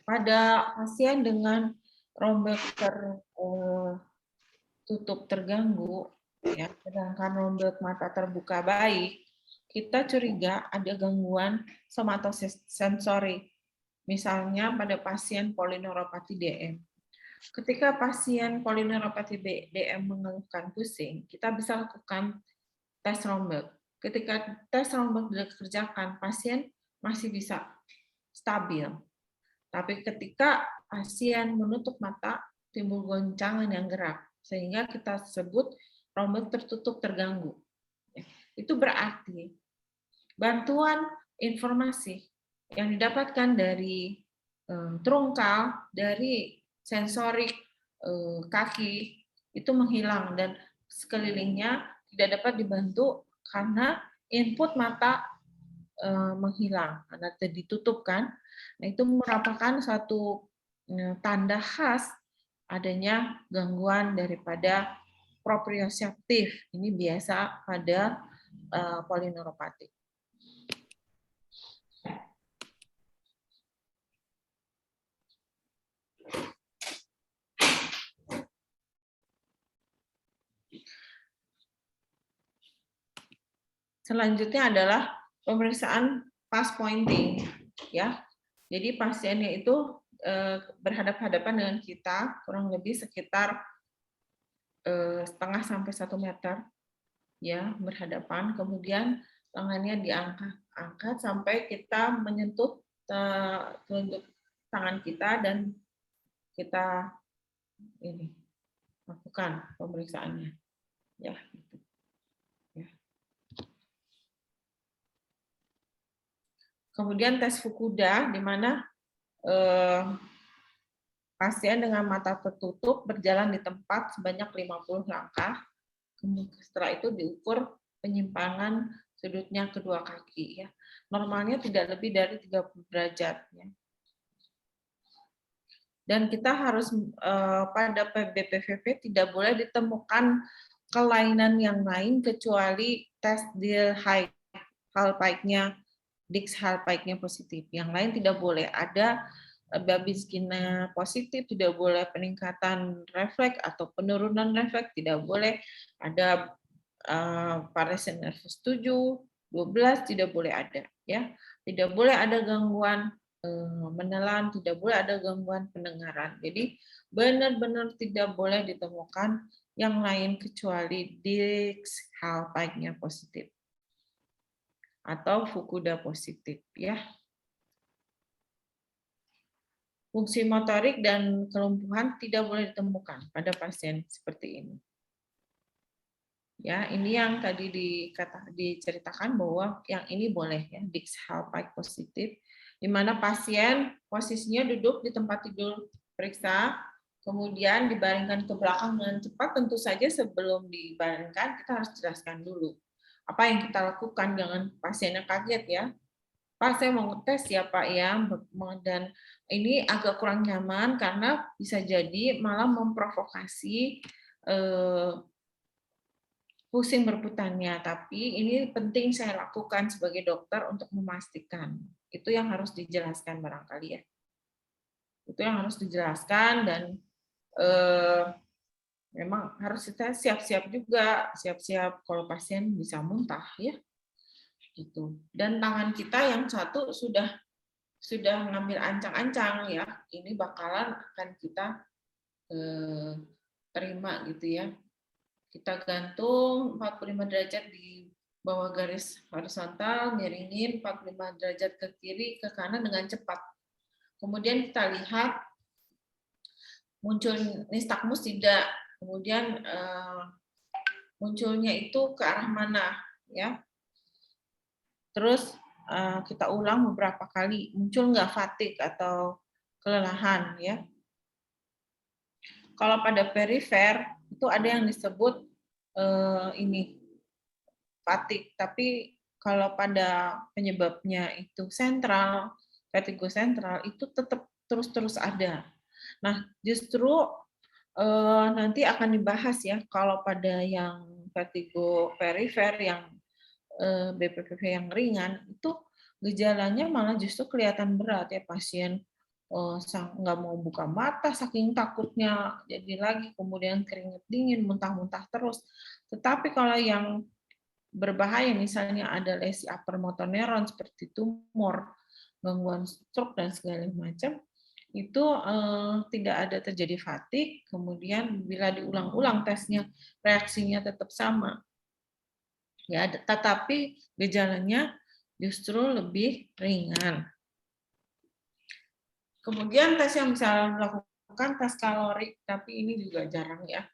Pada pasien dengan robek tertutup terganggu, ya, sedangkan robek mata terbuka baik, kita curiga ada gangguan somatosensori. Misalnya pada pasien polineuropati DM. Ketika pasien polineuropati DM mengeluhkan pusing, kita bisa lakukan tes Romberg. Ketika tes Romberg dikerjakan, pasien masih bisa stabil. Tapi ketika pasien menutup mata, timbul goncangan yang gerak, sehingga kita sebut Romberg tertutup terganggu. Itu berarti bantuan informasi yang didapatkan dari trungkal, dari sensorik kaki itu menghilang dan sekelilingnya tidak dapat dibantu karena input mata menghilang karena ditutup, kan. Nah, itu merupakan satu tanda khas adanya gangguan daripada proprioseptif. Ini biasa pada polineuropati. Selanjutnya adalah pemeriksaan pass pointing, ya. Jadi pasiennya itu berhadapan-hadapan dengan kita kurang lebih sekitar 0,5 sampai 1 meter, ya, berhadapan. Kemudian tangannya diangkat sampai kita menyentuh telunjuk tangan kita dan kita ini lakukan pemeriksaannya, ya. Kemudian tes Fukuda, di mana pasien dengan mata tertutup berjalan di tempat sebanyak 50 langkah. Setelah itu diukur penyimpangan sudutnya kedua kaki ya. Normalnya tidak lebih dari 30 derajat ya. Dan kita harus pada BPPV tidak boleh ditemukan kelainan yang lain kecuali tes di Hallpike-nya, Dix Hallpike-nya positif. Yang lain tidak boleh. Ada Babinski-nya positif, tidak boleh peningkatan refleks atau penurunan refleks, tidak boleh ada Paresis nervus 7, 12 tidak boleh ada ya. Tidak boleh ada gangguan menelan, tidak boleh ada gangguan pendengaran. Jadi benar-benar tidak boleh ditemukan yang lain kecuali Dix Hallpike-nya positif atau Fukuda positif ya. Fungsi motorik dan kelumpuhan tidak boleh ditemukan pada pasien seperti ini. Ya, ini yang tadi diceritakan bahwa yang ini boleh ya, Dix Hallpike positif, di mana pasien posisinya duduk di tempat tidur periksa, kemudian dibaringkan ke belakang dengan cepat. Tentu saja sebelum dibaringkan kita harus jelaskan dulu apa yang kita lakukan, jangan pasiennya kaget ya. Pak, saya mau ngetes ya Pak ya, dan ini agak kurang nyaman karena bisa jadi malah memprovokasi pusing berputarnya, tapi ini penting saya lakukan sebagai dokter untuk memastikan. Itu yang harus dijelaskan barangkali ya. Itu yang harus dijelaskan dan memang harus kita siap-siap juga, siap-siap kalau pasien bisa muntah ya. Gitu. Dan tangan kita yang satu sudah mengambil ancang-ancang ya. Ini bakalan akan kita terima gitu ya. Kita gantung 45 derajat di bawah garis horizontal, miringin 45 derajat ke kiri, ke kanan dengan cepat. Kemudian kita lihat muncul nistagmus tidak, kemudian munculnya itu ke arah mana, ya. Terus kita ulang beberapa kali, muncul nggak fatigue atau kelelahan, ya. Kalau pada perifer itu ada yang disebut ini fatigue, tapi kalau pada penyebabnya itu sentral, vertigo sentral itu tetap terus-terus ada. Nah, justru nanti akan dibahas ya kalau pada yang vertigo perifer yang BPPV yang ringan itu gejalanya malah justru kelihatan berat ya, pasien nggak mau buka mata saking takutnya, jadi lagi kemudian keringat dingin, muntah-muntah terus. Tetapi kalau yang berbahaya misalnya ada lesi upper motor neuron seperti tumor, gangguan stroke dan segala macam, itu tidak ada terjadi fatigue, kemudian bila diulang-ulang tesnya reaksinya tetap sama. Ya, tetapi gejalanya justru lebih ringan. Kemudian tes yang bisa dilakukan tes kalorik, tapi ini juga jarang ya.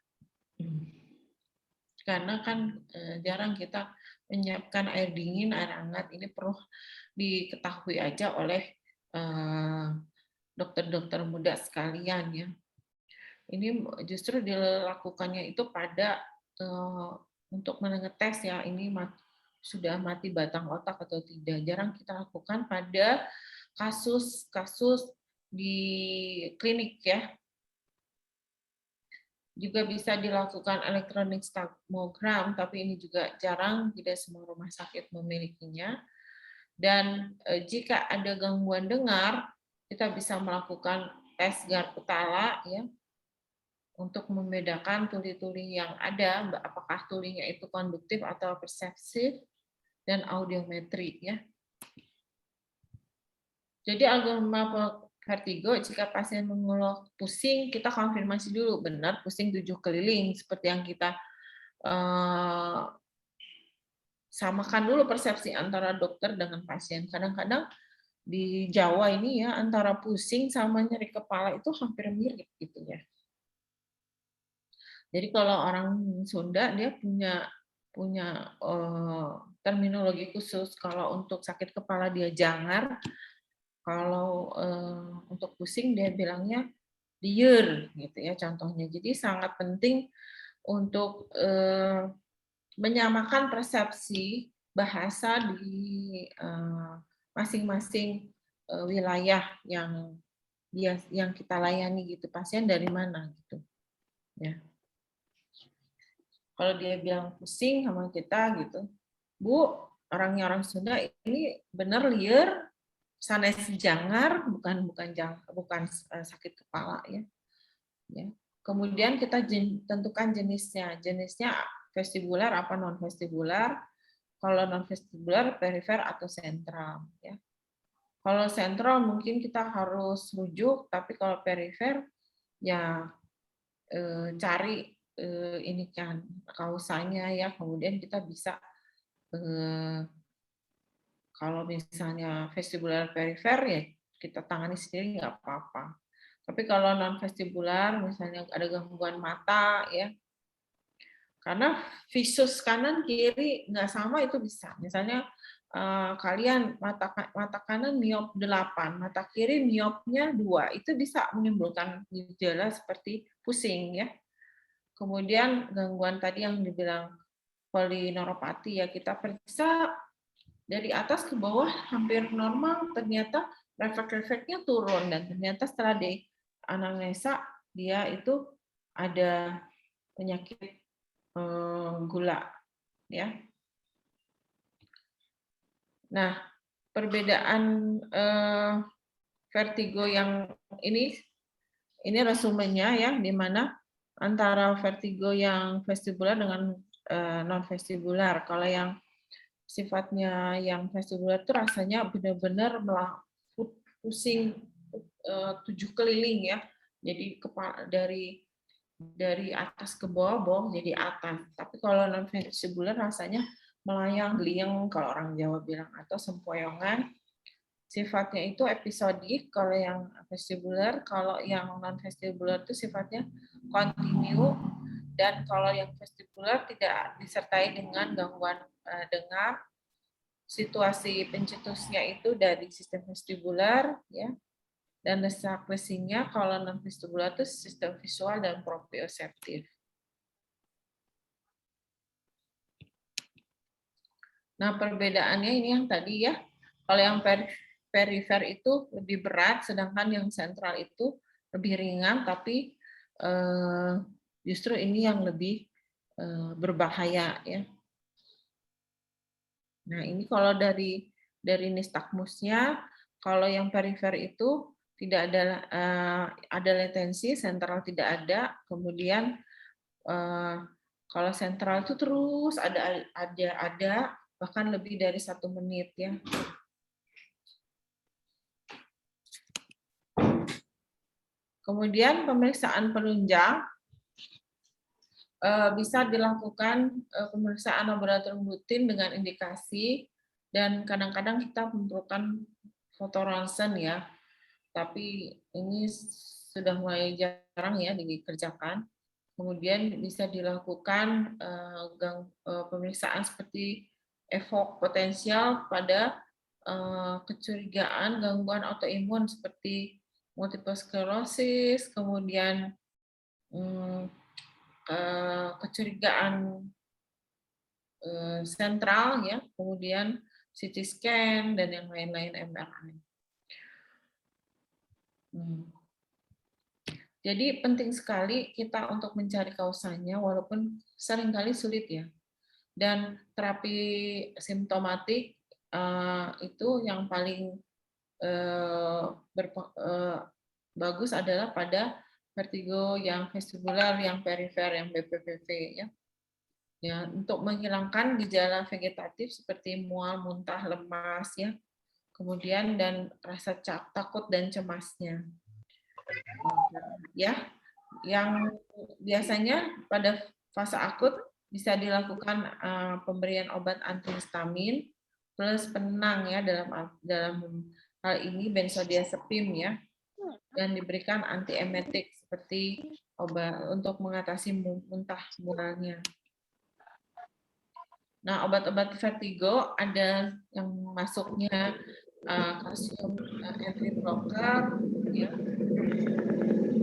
Karena kan jarang kita menyiapkan air dingin, air hangat, ini perlu diketahui aja oleh dokter-dokter muda sekalian ya. Ini justru dilakukannya itu pada untuk mengetes ya ini sudah mati batang otak atau tidak. Jarang kita lakukan pada kasus-kasus di klinik ya. Juga bisa dilakukan elektronik stigmogram, tapi ini juga jarang, tidak semua rumah sakit memilikinya. Dan jika ada gangguan dengar, kita bisa melakukan tes Garputala ya, untuk membedakan tuli-tuli yang ada, apakah tulinya itu konduktif atau persepsif, dan audiometri ya. Jadi algoritma vertigo, jika pasien mengeluh pusing, kita konfirmasi dulu, benar pusing 7 keliling, seperti yang kita samakan dulu persepsi antara dokter dengan pasien. Kadang-kadang di Jawa ini ya, antara pusing sama nyeri kepala itu hampir mirip gitu ya. Jadi kalau orang Sunda, dia punya terminologi khusus. Kalau untuk sakit kepala dia jangar, kalau untuk pusing dia bilangnya lieur gitu ya contohnya. Jadi sangat penting untuk menyamakan persepsi bahasa di masing-masing wilayah yang kita layani gitu, pasien dari mana gitu ya. Kalau dia bilang pusing sama kita gitu, Bu, orangnya orang Sunda ini bener liar, sanes jangar, bukan sakit kepala ya. Ya. Kemudian kita tentukan jenisnya. Jenisnya vestibular apa non vestibular. Kalau non vestibular, perifer atau sentral ya. Kalau sentral mungkin kita harus rujuk, tapi kalau perifer ya cari ini kan kausanya ya, kemudian kita bisa kalau misalnya vestibular perifer ya kita tangani sendiri nggak apa-apa. Tapi kalau non vestibular misalnya ada gangguan mata ya, karena visus kanan kiri nggak sama itu bisa. Misalnya kalian mata kanan miop 8, mata kiri miopnya 2, itu bisa menimbulkan gejala seperti pusing ya. Kemudian gangguan tadi yang dibilang polineuropati ya, kita periksa dari atas ke bawah hampir normal, ternyata refleks-refleksnya turun, dan ternyata setelah di anamnesa dia itu ada penyakit gula ya. Nah, perbedaan vertigo yang ini resumenya ya, di mana antara vertigo yang vestibular dengan non vestibular. Kalau yang sifatnya yang vestibular itu rasanya benar-benar pusing 7 keliling ya. Jadi kepala dari atas ke bawah jadi atas. Tapi kalau non vestibular rasanya melayang geliang kalau orang Jawa bilang, atau sempoyongan. Sifatnya itu episodik kalau yang vestibular, kalau yang non vestibular itu sifatnya kontinu, dan kalau yang vestibular tidak disertai dengan gangguan dengar. Situasi pencetusnya itu dari sistem vestibular ya, dan desak-desingnya kalau non vestibular itu sistem visual dan proprioseptif. Nah, perbedaannya ini yang tadi ya, kalau yang perifer itu lebih berat, sedangkan yang sentral itu lebih ringan, tapi justru ini yang lebih berbahaya ya. Nah, ini kalau dari nistagmusnya, kalau yang perifer itu tidak ada latensi, sentral tidak ada, kemudian kalau sentral itu terus ada bahkan lebih dari 1 menit ya. Kemudian pemeriksaan penunjang bisa dilakukan pemeriksaan laboratorium rutin dengan indikasi, dan kadang-kadang kita memerlukan foto ronsen ya. Tapi ini sudah mulai jarang ya dikerjakan. Kemudian bisa dilakukan pemeriksaan seperti evok potensial pada kecurigaan gangguan autoimun seperti multiple sclerosis, kemudian kecurigaan sentral ya, kemudian CT scan dan yang lain-lain, MRI. Jadi penting sekali kita untuk mencari kausanya, walaupun seringkali sulit ya. Dan terapi simptomatik itu yang paling bagus adalah pada vertigo yang vestibular, yang perifer, yang BPPV ya. Ya, untuk menghilangkan gejala vegetatif seperti mual, muntah, lemas ya. Kemudian dan rasa takut dan cemasnya. Ya, yang biasanya pada fase akut bisa dilakukan pemberian obat antihistamin plus penenang ya, dalam hal ini benzodiazepam ya, dan diberikan antiemetik seperti obat untuk mengatasi muntah mualnya. Nah, obat-obat vertigo ada yang masuknya kalsium entry blocker ya,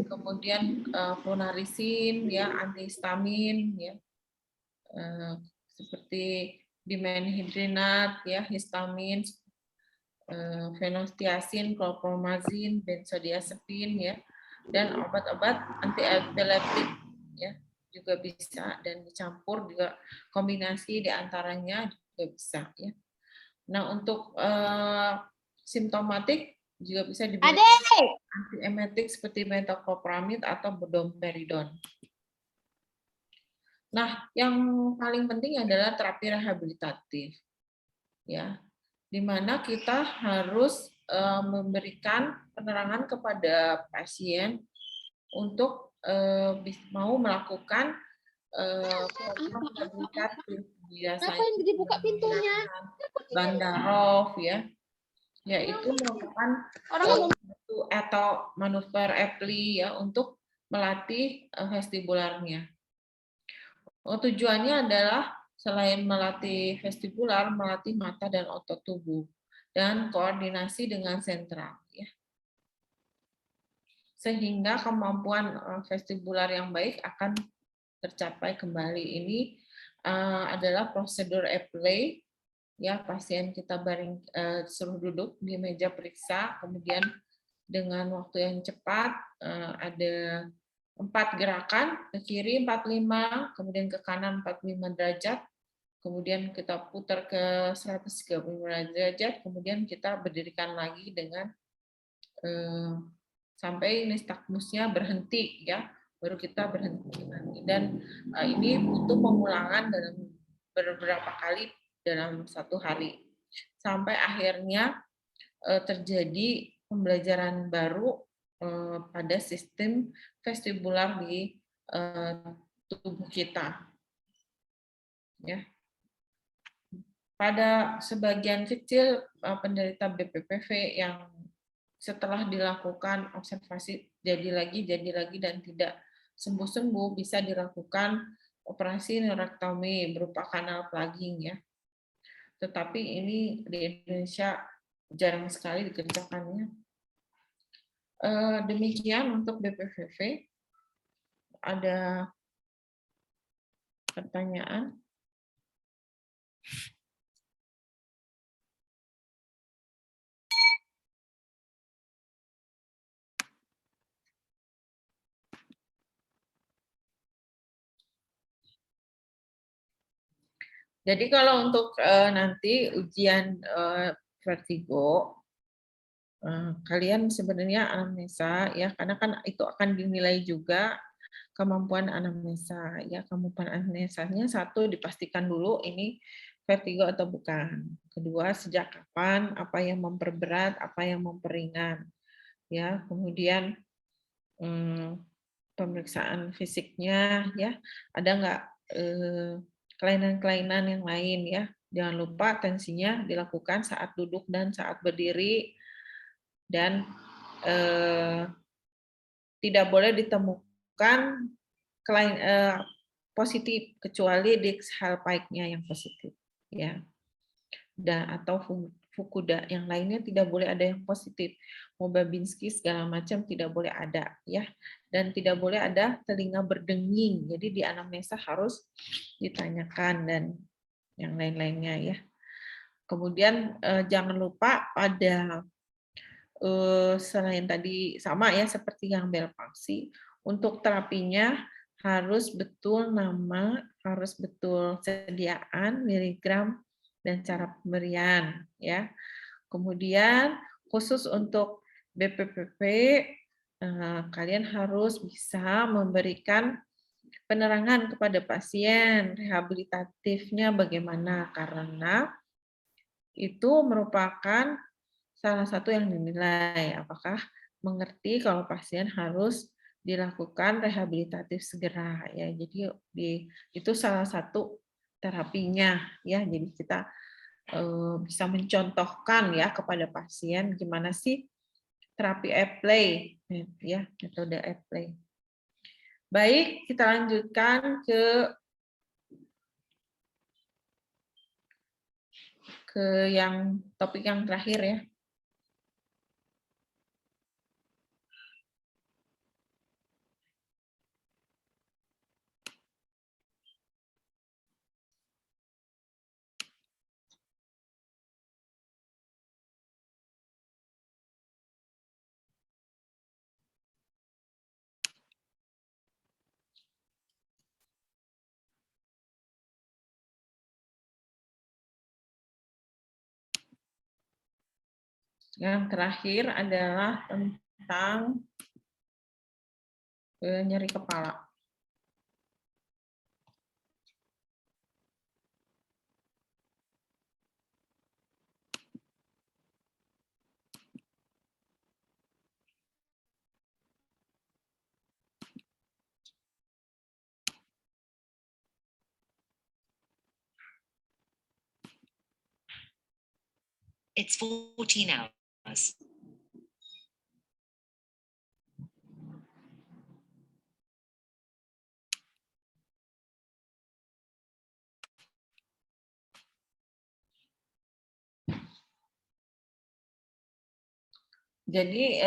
kemudian flunarisin ya, antihistamin ya, seperti dimenhidrinat, ya, histamin, fenostiasin, klorpromazin, benzodiazepin, ya, dan obat-obat antiepileptik, ya, juga bisa, dan dicampur juga kombinasi diantaranya juga bisa, ya. Nah, untuk simptomatik juga bisa diberikan antiemetik seperti metoclopramid atau domperidon. Nah, yang paling penting adalah terapi rehabilitatif, ya, di mana kita harus memberikan penerangan kepada pasien untuk mau melakukan program rehabilitatif, biasanya dibuka pintunya? Bandarov, ya, yaitu merupakan atau manuver Epley, ya, untuk melatih vestibularnya. Tujuannya adalah selain melatih vestibular, melatih mata dan otot tubuh, dan koordinasi dengan sentral, ya. Sehingga kemampuan vestibular yang baik akan tercapai kembali. Ini adalah prosedur Epley, ya, pasien kita baring suruh duduk di meja periksa, kemudian dengan waktu yang cepat ada 4 gerakan, ke kiri 45, kemudian ke kanan 45 derajat, kemudian kita putar ke 135 derajat, kemudian kita berdirikan lagi dengan sampai nistagmusnya berhenti, ya, baru kita berhenti lagi. Dan ini butuh pemulangan dalam beberapa kali dalam satu hari sampai akhirnya terjadi pembelajaran baru pada sistem vestibular di tubuh kita, ya. Pada sebagian kecil penderita BPPV yang setelah dilakukan observasi jadi lagi dan tidak sembuh-sembuh, bisa dilakukan operasi neurektomi berupa kanal plugging, ya. Tetapi ini di Indonesia jarang sekali dikerjakannya. Demikian untuk BPVV. Ada pertanyaan? Jadi kalau untuk nanti ujian vertigo, kalian sebenarnya anamnesa, ya, karena kan itu akan dinilai juga kemampuan anamnesa, ya. Kemampuan anamnesanya, satu, dipastikan dulu ini vertigo atau bukan. Kedua, sejak kapan, apa yang memperberat, apa yang memperingan, ya. Kemudian pemeriksaan fisiknya, ya, ada nggak kelainan-kelainan yang lain, ya. Jangan lupa tensinya dilakukan saat duduk dan saat berdiri, dan tidak boleh ditemukan positif kecuali di Hallpike-nya yang positif, ya. Dan atau Fukuda yang lainnya tidak boleh ada yang positif. Mau Babinski segala macam tidak boleh ada, ya. Dan tidak boleh ada telinga berdenging. Jadi di anamnesa harus ditanyakan dan yang lain-lainnya, ya. Kemudian jangan lupa pada selain tadi sama, ya, seperti yang Bell palsy, untuk terapinya harus betul nama, harus betul sediaan, miligram, dan cara pemberian, ya. Kemudian khusus untuk BPPV, kalian harus bisa memberikan penerangan kepada pasien, rehabilitatifnya bagaimana, karena itu merupakan salah satu yang dinilai, apakah mengerti kalau pasien harus dilakukan rehabilitatif segera, ya. Jadi itu salah satu terapinya, ya. Jadi kita bisa mencontohkan, ya, kepada pasien gimana sih terapi Epley, ya, metode Epley. Baik, kita lanjutkan ke yang topik yang terakhir, ya. Yang terakhir adalah tentang nyeri kepala. It's 14 hours. Jadi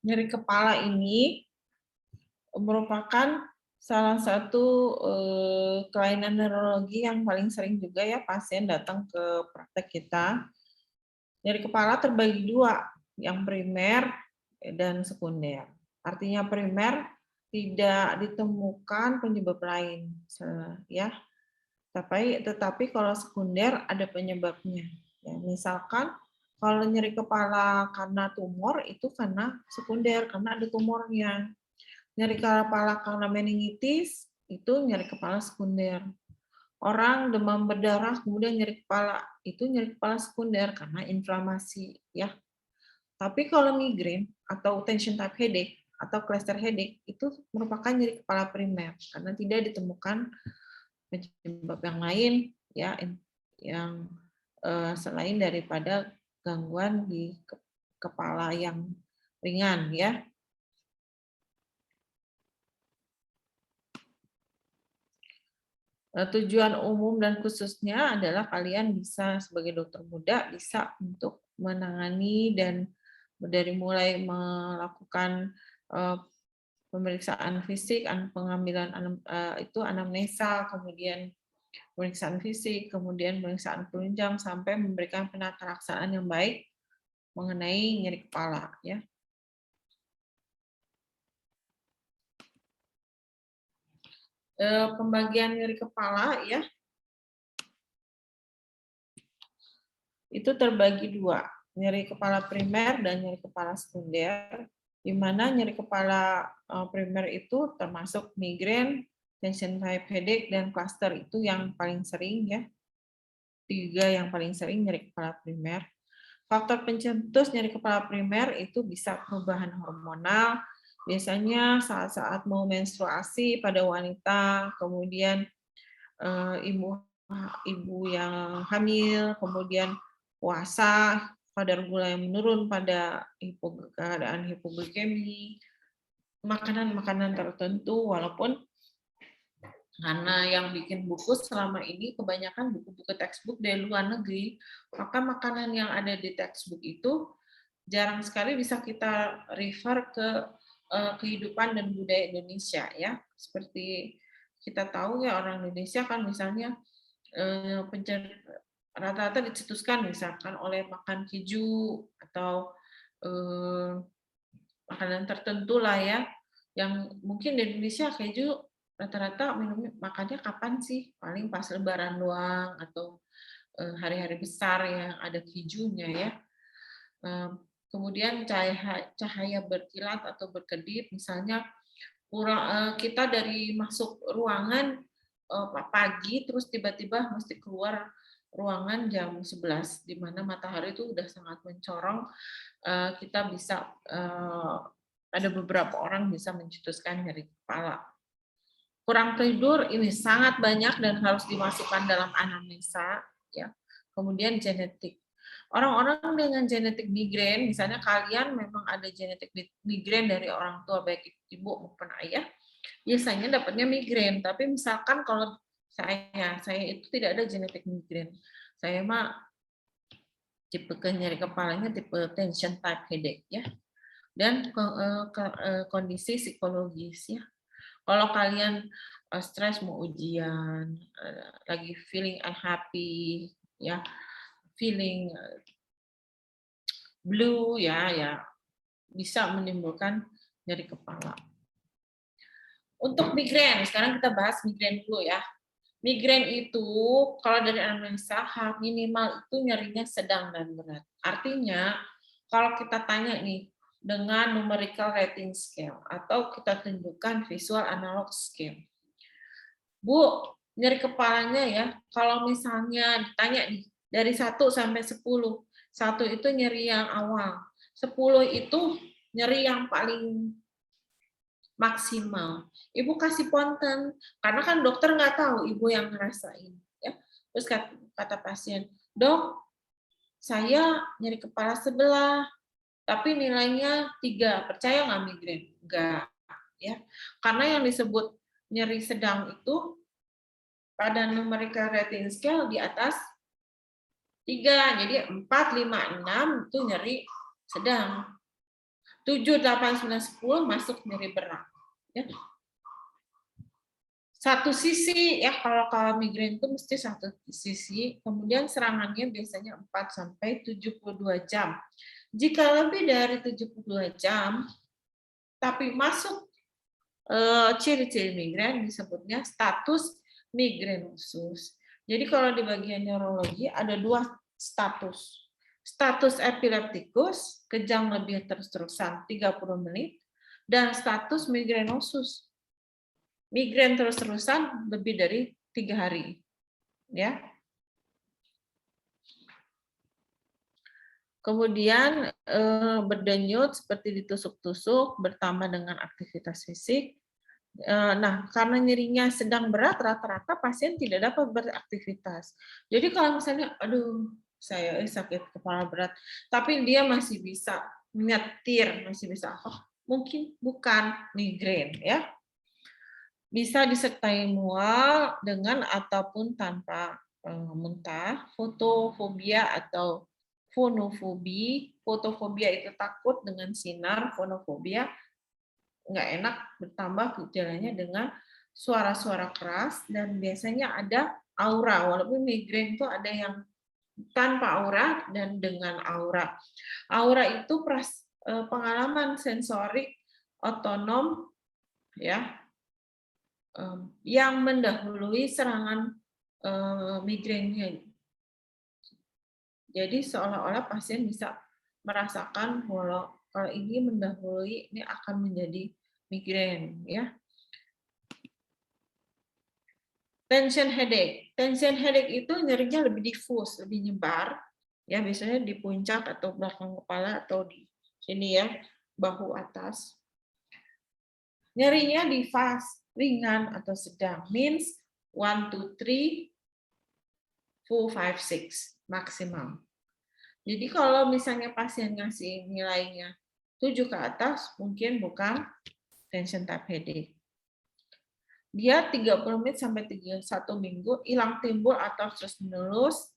nyeri kepala ini merupakan salah satu kelainan neurologi yang paling sering juga ya pasien datang ke praktek kita. Nyeri kepala terbagi dua, yang primer dan sekunder. Artinya primer tidak ditemukan penyebab lain, ya. Tetapi kalau sekunder ada penyebabnya. Ya, misalkan kalau nyeri kepala karena tumor itu karena sekunder, karena ada tumornya. Nyeri kepala karena meningitis itu nyeri kepala sekunder. Orang demam berdarah kemudian nyeri kepala itu nyeri kepala sekunder karena inflamasi, ya. Tapi kalau migrain atau tension type headache atau cluster headache itu merupakan nyeri kepala primer karena tidak ditemukan penyebab yang lain ya yang selain daripada gangguan di kepala yang ringan ya. Tujuan umum dan khususnya adalah kalian bisa sebagai dokter muda bisa untuk menangani dan dari mulai melakukan pemeriksaan fisik, pengambilan itu anamnesa, kemudian pemeriksaan fisik, kemudian pemeriksaan penunjang sampai memberikan penatalaksanaan yang baik mengenai nyeri kepala ya. Pembagian nyeri kepala ya itu terbagi dua, nyeri kepala primer dan nyeri kepala sekunder, di mana nyeri kepala primer itu termasuk migrain, tension type headache, dan cluster itu yang paling sering ya, 3 yang paling sering nyeri kepala primer. Faktor pencetus nyeri kepala primer itu bisa perubahan hormonal, biasanya saat-saat mau menstruasi pada wanita, kemudian ibu yang hamil, kemudian puasa, kadar gula yang menurun pada keadaan hipoglikemi, makanan-makanan tertentu, walaupun karena yang bikin buku selama ini kebanyakan buku-buku textbook dari luar negeri, maka makanan yang ada di textbook itu jarang sekali bisa kita refer ke kehidupan dan budaya Indonesia ya. Seperti kita tahu ya orang Indonesia kan misalnya rata-rata dicetuskan misalkan oleh makan keju atau makanan tertentu lah ya, yang mungkin di Indonesia keju rata-rata makannya kapan sih? Paling pas Lebaran doang atau hari-hari besar yang ada kejunya ya. Kemudian cahaya berkilat atau berkedip, misalnya kita dari masuk ruangan pagi terus tiba-tiba mesti keluar ruangan jam 11 di mana matahari itu udah sangat mencorong, kita bisa ada beberapa orang bisa mencetuskan nyeri kepala. Kurang tidur ini sangat banyak dan harus dimasukkan dalam anamnesa ya. Kemudian genetik. Orang-orang dengan genetik migrain, misalnya kalian memang ada genetik migrain dari orang tua baik ibu maupun ayah, biasanya dapatnya migrain. Tapi misalkan kalau saya itu tidak ada genetik migrain. Saya mah tipe nyeri kepalanya tipe tension type headache ya. Dan kondisi psikologis ya. Kalau kalian stres mau ujian, lagi feeling unhappy ya, feeling blue ya bisa menimbulkan nyeri kepala. Untuk migrain, sekarang kita bahas migrain dulu ya. Migrain itu kalau dari analisa minimal itu nyerinya sedang dan berat. Artinya kalau kita tanya nih dengan numerical rating scale atau kita tunjukkan visual analog scale. Bu, nyeri kepalanya ya, kalau misalnya ditanya nih dari 1 sampai 10. 1 itu nyeri yang awal, 10 itu nyeri yang paling maksimal. Ibu kasih ponten, karena kan dokter nggak tahu ibu yang ngerasain. Ya. Terus kata pasien, dok, saya nyeri kepala sebelah, tapi nilainya 3. Percaya nggak migrain? Nggak. Ya. Karena yang disebut nyeri sedang itu pada numerical rating scale di atas 3. Jadi 4, 5, 6 itu nyeri sedang. 7, 8, 9, 10 masuk nyeri berat. Ya. Satu sisi ya, kalau migrain itu mesti satu sisi, kemudian serangannya biasanya 4 sampai 72 jam. Jika lebih dari 72 jam tapi masuk ciri-ciri migrain disebutnya status migrainosus. Jadi kalau di bagian neurologi ada 2 status. Status epileptikus, kejang lebih terus-terusan 30 menit, dan status migrainosus, migrain terus-terusan lebih dari 3 hari. Ya. Kemudian berdenyut seperti ditusuk-tusuk, bertambah dengan aktivitas fisik. Nah, karena nyerinya sedang berat, rata-rata pasien tidak dapat beraktivitas. Jadi kalau misalnya, aduh, saya sakit kepala berat, tapi dia masih bisa nyetir, masih bisa apa? Mungkin bukan migrain, ya. Bisa disertai mual dengan ataupun tanpa muntah, fotofobia atau fonofobi. Fotofobia itu takut dengan sinar, fonofobia nggak enak, bertambah gejalanya dengan suara-suara keras, dan biasanya ada aura, walaupun migrain itu ada yang tanpa aura dan dengan aura. Aura itu pengalaman sensorik otonom ya, yang mendahului serangan migrainnya. Jadi seolah-olah pasien bisa merasakan kalau ini mendahului, ini akan menjadi migrain, ya. Tension headache. Tension headache itu nyerinya lebih diffuse, lebih nyebar, ya, biasanya di puncak atau belakang kepala atau di sini ya, bahu atas. Nyerinya di fast, ringan atau sedang, means 1 to 3, 4, 5, 6 maksimal. Jadi kalau misalnya pasien ngasih nilainya 7 ke atas, mungkin bukan tension type headache. Dia 30 menit sampai 1 minggu, hilang timbul atau terus-menerus.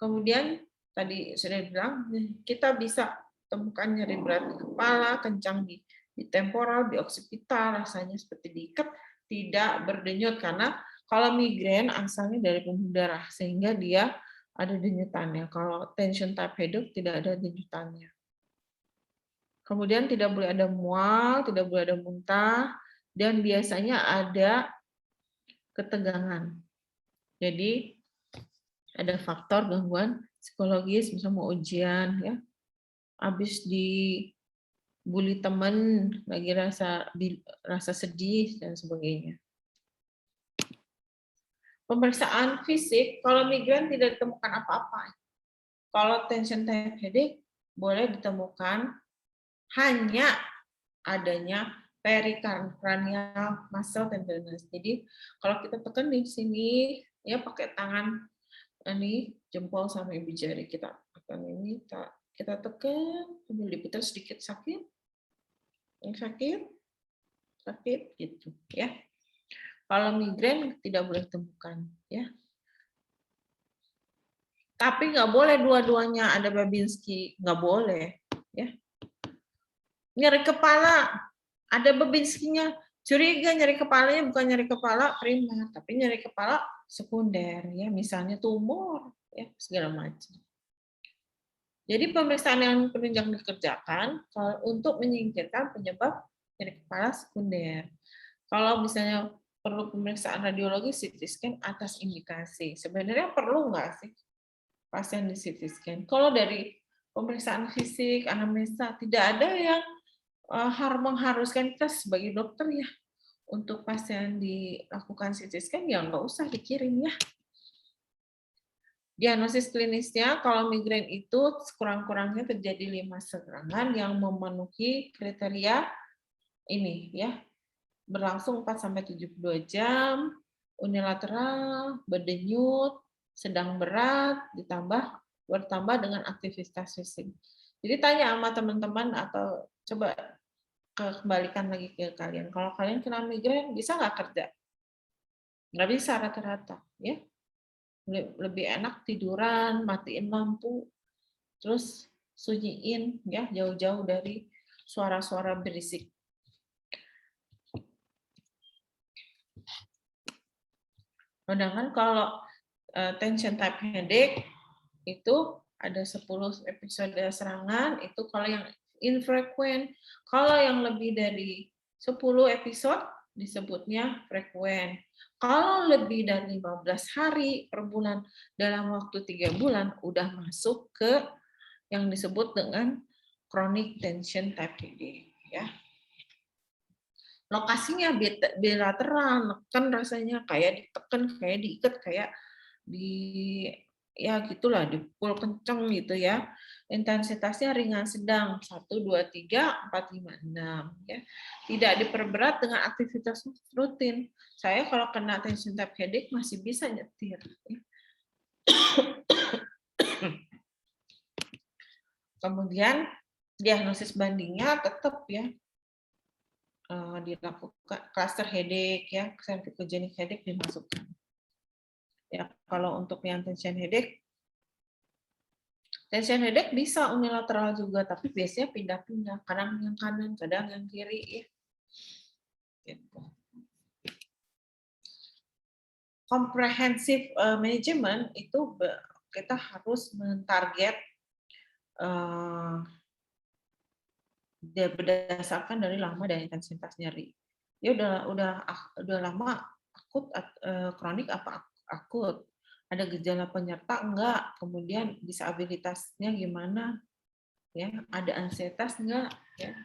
Kemudian tadi sudah bilang, kita bisa temukan nyeri berat di kepala, kencang di temporal, di occipital, rasanya seperti diikat, tidak berdenyut, karena kalau migrain asalnya dari pembuluh darah, sehingga dia ada denyutannya. Kalau tension type headache tidak ada denyutannya. Kemudian tidak boleh ada mual, tidak boleh ada muntah, dan biasanya ada ketegangan. Jadi ada faktor gangguan psikologis, misalnya mau ujian, ya, habis dibully teman, lagi rasa sedih dan sebagainya. Pemeriksaan fisik, kalau migrain tidak ditemukan apa-apa. Kalau tension type headache boleh ditemukan hanya adanya pericranial muscle tenderness. Jadi kalau kita tekan di sini, ya pakai tangan ini jempol sama ibu jari, kita tekan ini, kita tekan sambil diputar sedikit, sakit, yang sakit gitu ya. Kalau migrain tidak boleh temukan ya. Tapi nggak boleh dua-duanya ada Babinski, nggak boleh ya. Nyeri kepala ada Babinskinya, curiga nyeri kepalanya bukan nyeri kepala primer, tapi nyeri kepala sekunder ya, misalnya tumor ya, segala macam. Jadi pemeriksaan yang penunjang dikerjakan untuk menyingkirkan penyebab nyeri kepala sekunder. Kalau misalnya perlu pemeriksaan radiologi CT scan atas indikasi. Sebenarnya perlu nggak sih pasien di CT scan? Kalau dari pemeriksaan fisik, anamnesa, tidak ada yang mengharuskan kita sebagai dokter ya untuk pasien dilakukan CT scan, ya nggak usah dikirim ya. Diagnosis klinisnya kalau migrain itu sekurang-kurangnya terjadi 5 serangan yang memenuhi kriteria ini ya, berlangsung 4-72 jam, unilateral, berdenyut, sedang berat, bertambah dengan aktivitas fisik. Jadi tanya sama teman-teman atau coba kembalikan lagi ke kalian. Kalau kalian kena migrain, bisa nggak kerja? Nggak bisa rata-rata, ya. Lebih enak tiduran, matiin lampu, terus sunyiin ya jauh-jauh dari suara-suara berisik. Sedangkan kalau tension type headache itu ada 10 episode serangan, itu kalau yang infrequent. Kalau yang lebih dari 10 episode disebutnya frequent. Kalau lebih dari 15 hari per bulan dalam waktu 3 bulan udah masuk ke yang disebut dengan chronic tension type headache ya. Lokasinya bilateral, kan rasanya kayak ditekan, kayak diikat, kayak di ya gitulah, dipukul kenceng gitu ya. Intensitasnya ringan sedang 1 2 3 4 5 6 ya. Tidak diperberat dengan aktivitas rutin. Saya kalau kena tension type headache masih bisa nyetir ya. Kemudian diagnosis bandingnya tetap ya dilakukan cluster headache ya, cervicogenic headache dimasukkan. Ya, kalau untuk yang tension headache bisa unilateral juga, tapi biasanya pindah-pindah, kadang yang kanan, kadang yang kiri ya. Gitu. Comprehensive management itu kita harus mentarget berdasarkan dari lama dan intensitas nyeri. Ya udah lama akut, kronik apa akut? Ada gejala penyerta enggak? Kemudian disabilitasnya gimana? Ya, ada ansietas enggak? Ya.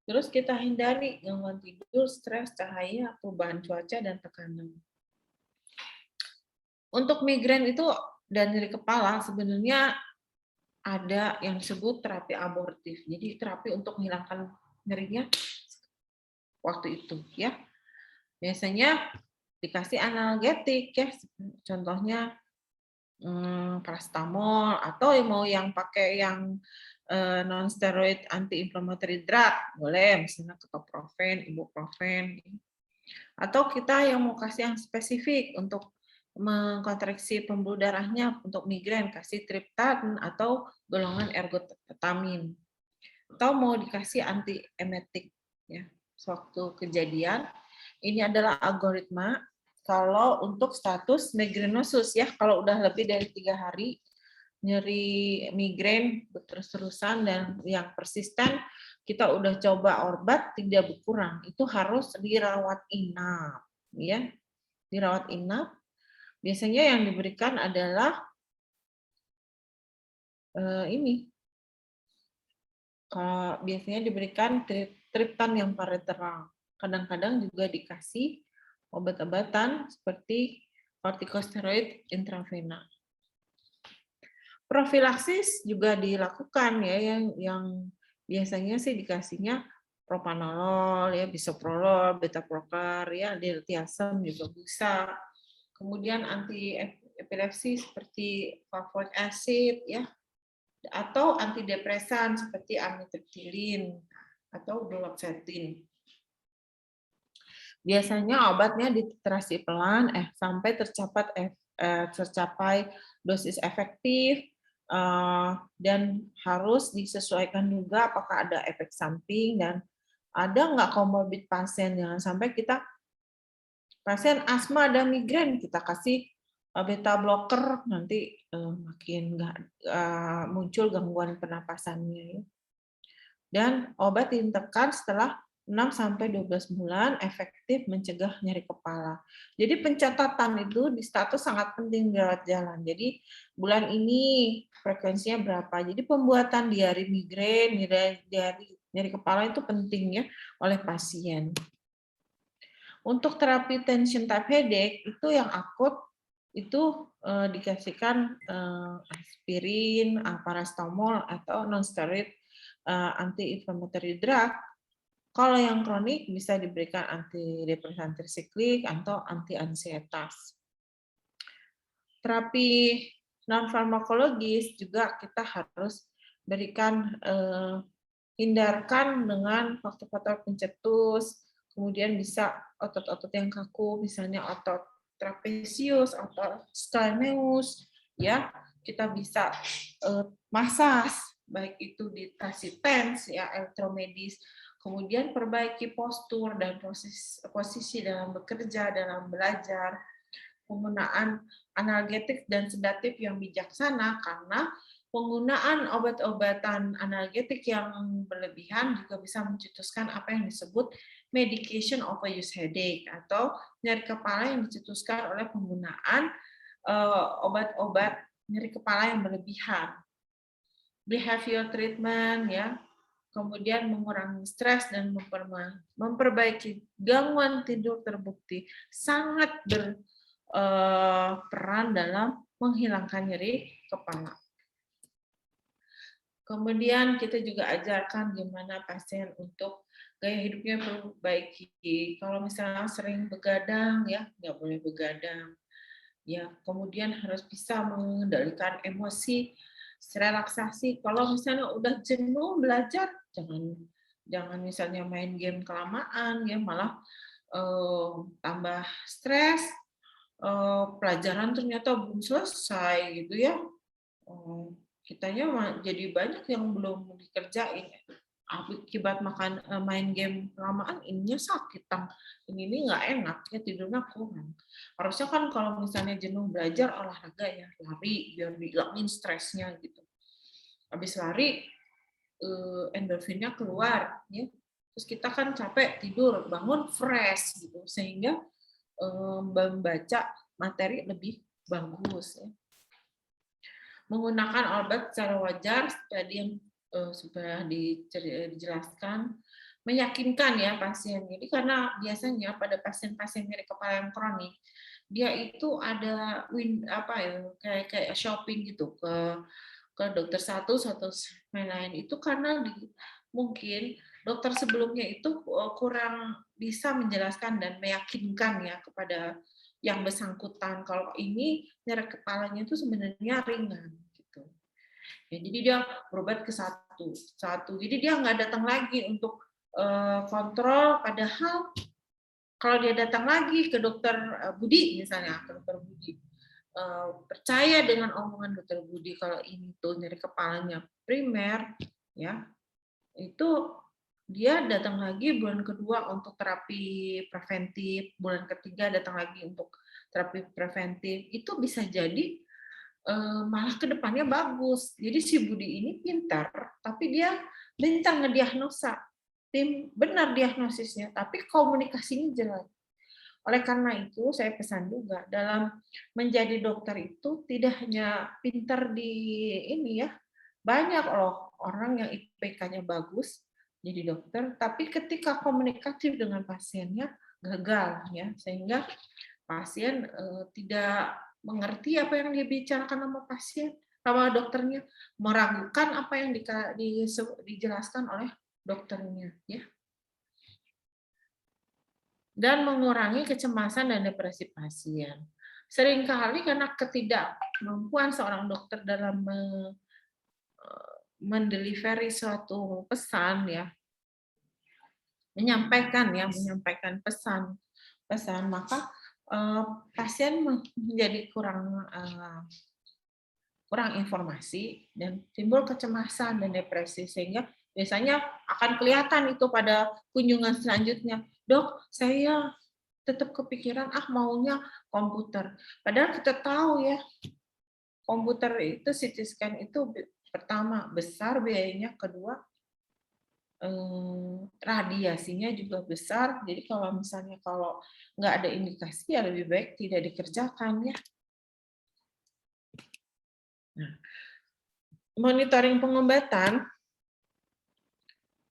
Terus kita hindari gangguan tidur, stres, cahaya, perubahan cuaca dan tekanan. Untuk migrain itu dan nyeri kepala sebenarnya ada yang disebut terapi abortif. Jadi terapi untuk menghilangkan nyerinya waktu itu ya. Biasanya dikasih analgetik ya, contohnya paracetamol atau mau yang pakai yang non steroid anti inflammatory drug boleh, misalnya ketoprofen, ibuprofen. Atau kita yang mau kasih yang spesifik untuk mengkontraksi pembuluh darahnya untuk migrain, kasih triptan atau golongan ergotamin. Atau mau dikasih antiemetik ya. Sewaktu kejadian, ini adalah algoritma kalau untuk status migrainosus ya, kalau udah lebih dari 3 hari nyeri migrain terus-terusan dan yang persisten, kita udah coba obat tidak berkurang, itu harus dirawat inap ya. Dirawat inap. Biasanya yang diberikan adalah ini. Biasanya diberikan triptan yang parenteral. Kadang-kadang juga dikasih obat-obatan seperti kortikosteroid intravena. Profilaksis juga dilakukan ya, yang biasanya sih dikasihnya propanolol ya, bisoprolol, beta-blocker ya, diltiazem juga bisa. Kemudian anti epilepsi seperti valproic acid ya, atau antidepresan seperti amitriptilin atau duloxetin. Biasanya obatnya dititrasi pelan sampai tercapai dosis efektif dan harus disesuaikan juga apakah ada efek samping dan ada nggak komorbid pasien. Jangan sampai kita pasien asma dan migrain kita kasih beta blocker nanti makin nggak muncul gangguan pernapasannya. Dan obat dihentikan setelah 6-12 bulan efektif mencegah nyeri kepala. Jadi pencatatan itu di status sangat penting di rawat jalan. Jadi bulan ini frekuensinya berapa. Jadi pembuatan diari migrain, diari nyeri kepala itu penting ya oleh pasien. Untuk terapi tension type headache itu yang akut itu dikasihkan aspirin, paracetamol atau non-steroid anti-inflammatory drug. Kalau yang kronik bisa diberikan antidepresan trisiklik atau anti-ansietas. Terapi non farmakologis juga kita harus berikan hindarkan dengan faktor-faktor pencetus, kemudian bisa otot-otot yang kaku, misalnya otot trapesius, otot scaneus, ya kita bisa masas, baik itu di tasitens, ya elektromedis, kemudian perbaiki postur dan posisi dalam bekerja, dalam belajar, penggunaan analgetik dan sedatif yang bijaksana, karena penggunaan obat-obatan analgetik yang berlebihan juga bisa mencetuskan apa yang disebut medication overuse headache atau nyeri kepala yang dicetuskan oleh penggunaan obat-obat nyeri kepala yang berlebihan. Behavior treatment, ya, kemudian mengurangi stres dan memperbaiki gangguan tidur terbukti sangat berperan dalam menghilangkan nyeri kepala. Kemudian kita juga ajarkan gimana pasien untuk gaya hidupnya perbaiki. Kalau misalnya sering begadang, ya nggak boleh begadang. Ya, kemudian harus bisa mengendalikan emosi, relaksasi. Kalau misalnya udah jenuh belajar, jangan misalnya main game kelamaan, ya malah tambah stres. Pelajaran ternyata belum selesai gitu ya. Kitanya jadi banyak yang belum dikerjain. Akibat main game kelamaan, ininya sakit, ini nggak enak, ya tidurnya kurang. Harusnya kan kalau misalnya jenuh belajar, olahraga ya, lari biar dihilangin stresnya gitu. Habis lari endorfinnya keluar, ya. Terus kita kan capek tidur, bangun fresh gitu, sehingga membaca materi lebih bagus. Ya. Menggunakan obat secara wajar, tadi yang sudah dijelaskan, meyakinkan ya pasien. Jadi karena biasanya pada pasien-pasien nyeri kepala yang kronik, dia itu ada kayak shopping gitu ke dokter satu lain itu karena mungkin dokter sebelumnya itu kurang bisa menjelaskan dan meyakinkan ya kepada yang bersangkutan kalau ini nyeri kepalanya itu sebenarnya ringan gitu. Ya, jadi dia berobat ke satu. Jadi dia nggak datang lagi untuk kontrol. Padahal kalau dia datang lagi ke dokter Budi misalnya, ke dokter Budi, percaya dengan omongan dokter Budi kalau ini tuh nyeri kepalanya primer, ya itu dia datang lagi bulan kedua untuk terapi preventif, bulan ketiga datang lagi untuk terapi preventif, itu bisa jadi malah ke depannya bagus. Jadi si Budi ini pintar, tapi dia pintar ngediagnosa, benar diagnosisnya, tapi komunikasinya jelek. Oleh karena itu, saya pesan juga dalam menjadi dokter itu tidak hanya pintar di ini ya, banyak loh orang yang IPK-nya bagus jadi dokter, tapi ketika komunikatif dengan pasiennya gagal ya, sehingga pasien tidak mengerti apa yang dibicarakan sama pasien, sama dokternya, meragukan apa yang dijelaskan oleh dokternya ya. Dan mengurangi kecemasan dan depresi pasien. Seringkali karena ketidakmampuan seorang dokter dalam mendelivery suatu pesan ya, menyampaikan pesan, maka pasien menjadi kurang informasi dan timbul kecemasan dan depresi, sehingga biasanya akan kelihatan itu pada kunjungan selanjutnya. Dok, saya tetap kepikiran maunya komputer. Padahal kita tahu ya, komputer itu CT scan itu pertama besar biayanya, kedua radiasinya juga besar. Jadi kalau misalnya kalau nggak ada indikasi ya lebih baik tidak dikerjakan ya. Nah, monitoring pengobatan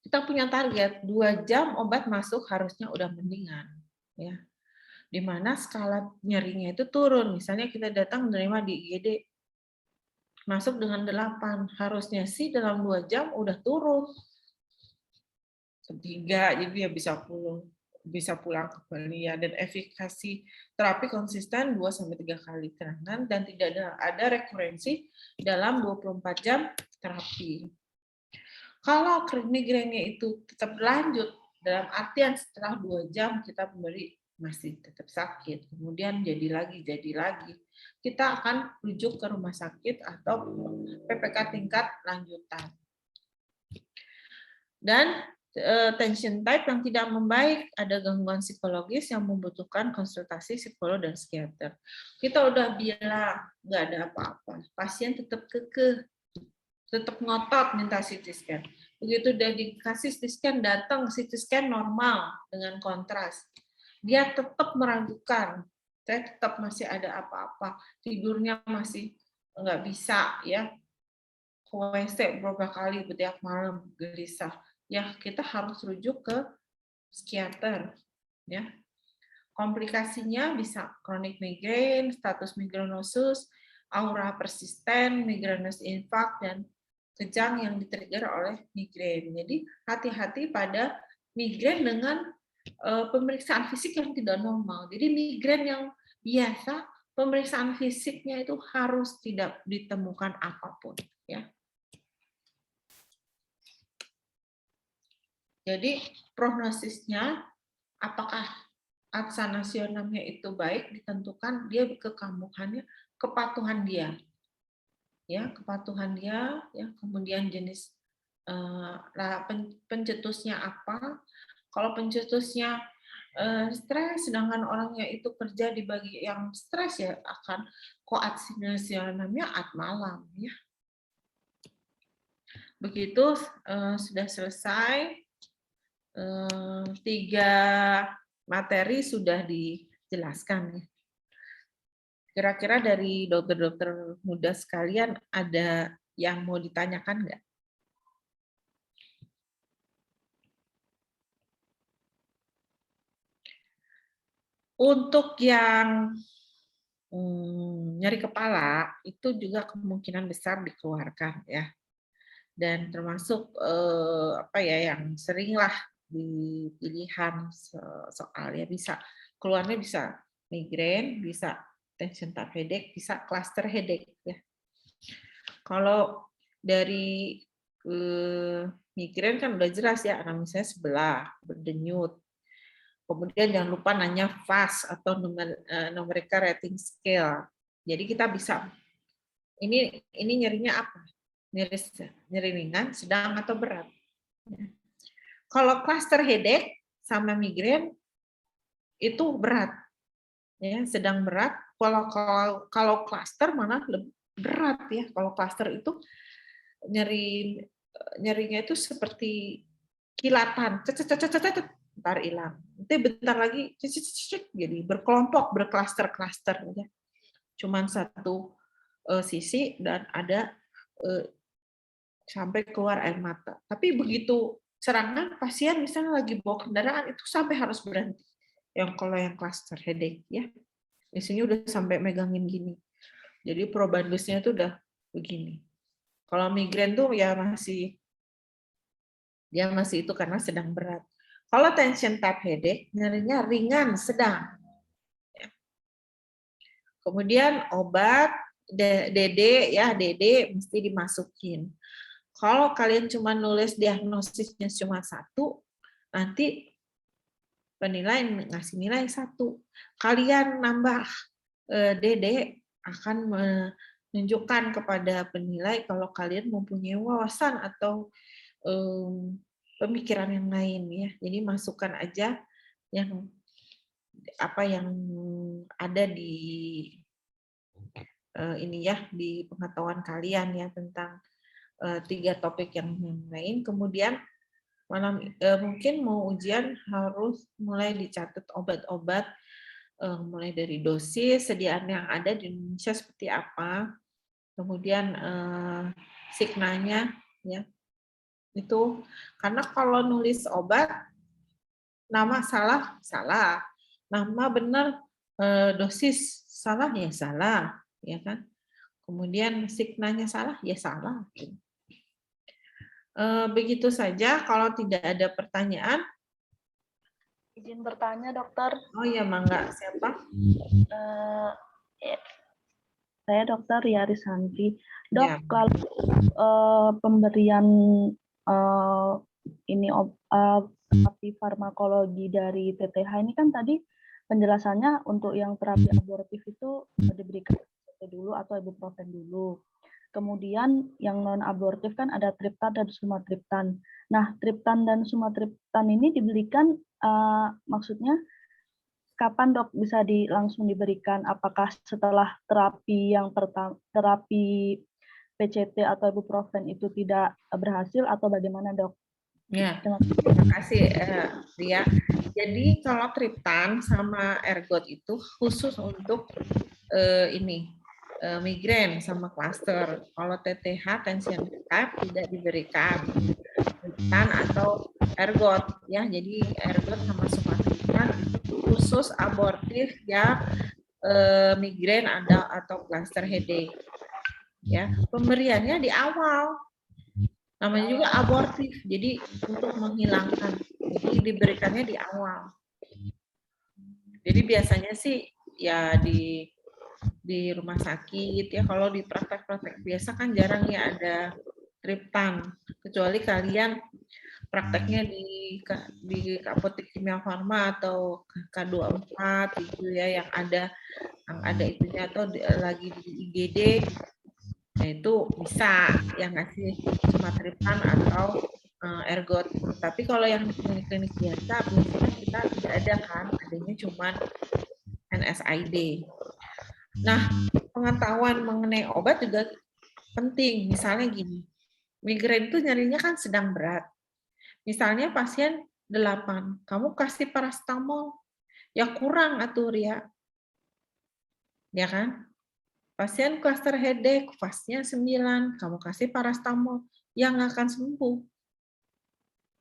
kita punya target 2 jam obat masuk harusnya udah mendingan ya. Di mana skala nyerinya itu turun. Misalnya kita datang menerima di IGD masuk dengan 8, harusnya sih dalam 2 jam udah turun. 3, jadi ya bisa pulang kembali ya. Dan efikasi terapi konsisten 2-3 kali serangan dan tidak ada rekurensi dalam 24 jam terapi. Kalau migrainnya itu tetap berlanjut, dalam artian setelah 2 jam kita memberi masih tetap sakit, kemudian jadi lagi, kita akan rujuk ke rumah sakit atau PPK tingkat lanjutan. Dan tension type yang tidak membaik, ada gangguan psikologis yang membutuhkan konsultasi psikolog dan psikiater. Kita udah bilang nggak ada apa-apa, pasien tetap kekeh, tetap ngotot minta CT scan. Begitu udah dikasih CT scan, datang CT scan normal dengan kontras. Dia tetap meragukan, saya tetap masih ada apa-apa, tidurnya masih nggak bisa ya, ke WC beberapa kali setiap malam gelisah. Ya kita harus rujuk ke psikiater ya. Komplikasinya bisa chronic migraine, status migrenosus, aura persisten, migrainous infarct, dan kejang yang diterigger oleh migrain. Jadi hati-hati pada migrain dengan pemeriksaan fisik yang tidak normal. Jadi migrain yang biasa, pemeriksaan fisiknya itu harus tidak ditemukan apapun ya. Jadi prognosisnya apakah aksanasionamnya itu baik ditentukan dia kekambuhannya, kepatuhan dia. Ya, kepatuhan dia ya, kemudian jenis pencetusnya apa. Kalau pencetusnya stres, sedangkan orangnya itu kerja di bagi yang stres ya akan koaksinasionamnya malam ya. Begitu sudah selesai. 3 materi sudah dijelaskan. Kira-kira dari dokter-dokter muda sekalian ada yang mau ditanyakan nggak? Untuk yang nyeri kepala itu juga kemungkinan besar dikeluarkan ya. Dan termasuk apa ya yang seringlah di pilihan soal ya, bisa keluarnya bisa migrain, bisa tension type headache, bisa cluster headache ya. Kalau dari migrain kan udah jelas ya, anamnesanya sebelah, berdenyut. Kemudian jangan lupa nanya FAS atau numerical rating scale. Jadi kita bisa ini nyerinya apa? Nyeri ringan, sedang atau berat. Kalau cluster headache sama migrain itu berat, ya sedang berat. Kalau cluster malah lebih berat ya. Kalau cluster itu nyerinya itu seperti kilatan, ntar hilang. Nanti bentar lagi, jadi berkelompok, berklaster-klaster ya. Cuman satu sisi dan ada sampai keluar air mata. Tapi begitu serangan, pasien misalnya lagi bawa kendaraan itu sampai harus berhenti. Kalau yang cluster headache ya, biasanya udah sampai megangin gini. Jadi probandusnya itu udah begini. Kalau migrain tuh ya masih itu karena sedang berat. Kalau tension type headache, nyerinya ringan, sedang. Kemudian obat DD ya, DD mesti dimasukin. Kalau kalian cuma nulis diagnosisnya cuma 1, nanti penilai ngasih nilai 1. Kalian nambah DD akan menunjukkan kepada penilai kalau kalian mempunyai wawasan atau pemikiran yang lain ya. Jadi masukkan aja yang apa yang ada di ini ya, di pengetahuan kalian ya tentang 3 topik yang lain. Kemudian Mungkin mau ujian harus mulai dicatat obat-obat, mulai dari dosis, sediaan yang ada di Indonesia seperti apa, kemudian signanya, ya itu karena kalau nulis obat nama salah salah, nama benar dosis salah ya salah, ya kan? Kemudian signanya salah ya salah. Begitu saja. Kalau tidak ada pertanyaan. Izin bertanya, dokter. Oh iya, mangga. Siapa? Saya dokter Ria Risanti. Dok, Ya. kalau pemberian terapi farmakologi dari TTH ini kan tadi penjelasannya untuk yang terapi abortif itu diberikan dulu atau ibuprofen dulu. Kemudian yang non abortif kan ada triptan dan sumatriptan. Nah, triptan dan sumatriptan ini diberikan maksudnya kapan dok bisa langsung diberikan? Apakah setelah terapi yang pertama, terapi PCT atau ibuprofen itu tidak berhasil atau bagaimana dok? Ya, terima kasih Ria. Jadi kalau triptan sama ergot itu khusus untuk migrain sama cluster. Kalau TTH tension type tidak diberikan triptan atau ergot ya. Jadi ergot sama sumatriptan itu khusus abortif ya, migrain ada atau cluster headache. Ya, pemberiannya di awal. Namanya juga abortif. Jadi untuk menghilangkan. Jadi diberikannya di awal. Jadi biasanya sih ya di rumah sakit ya, kalau di praktek-praktek biasa kan jarang ya ada triptan, kecuali kalian prakteknya di apotek kimia farma atau K24 gitu ya, yang ada itunya, atau lagi di IGD, nah itu bisa yang ngasih sumatriptan atau ergot. Tapi kalau yang klinik-klinik biasa biasanya kita tidak ada kan, adanya cuma NSAID. Nah, pengetahuan mengenai obat juga penting. Misalnya gini, migrain itu nyarinya kan sedang berat. Misalnya pasien 8, kamu kasih paracetamol, ya kurang atuh Ria. Ya kan? Pasien cluster headache, fasnya 9, kamu kasih paracetamol, ya nggak akan sembuh.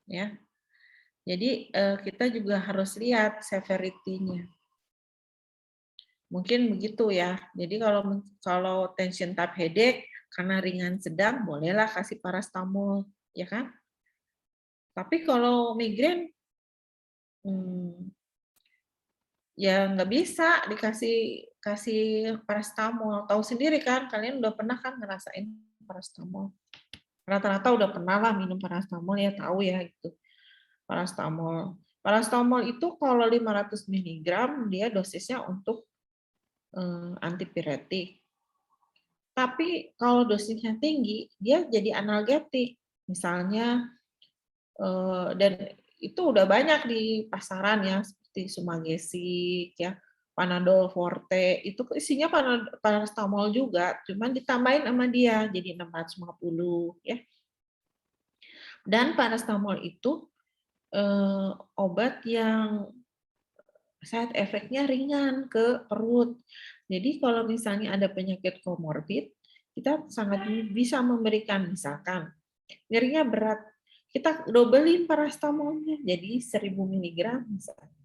Ya. Jadi kita juga harus lihat severity-nya. Mungkin begitu ya. Jadi kalau tension type headache karena ringan sedang, bolehlah kasih paracetamol, ya kan? Tapi kalau migrain, ya nggak bisa kasih paracetamol. Tahu sendiri kan, kalian udah pernah kan ngerasain paracetamol. Rata-rata udah pernah lah minum paracetamol, ya tahu ya itu paracetamol. Paracetamol itu kalau 500 mg dia dosisnya untuk antipiretik. Tapi kalau dosisnya tinggi, dia jadi analgetik. Misalnya, dan itu udah banyak di pasaran ya, seperti Sumagesik, ya, Panadol Forte, itu isinya paracetamol juga, cuman ditambahin sama dia, jadi 650, ya. Dan paracetamol itu obat yang side effect-nya ringan ke perut. Jadi kalau misalnya ada penyakit komorbid, kita sangat bisa memberikan, misalkan nyerinya berat, kita dobelin paracetamolnya jadi 1000 mg misalnya.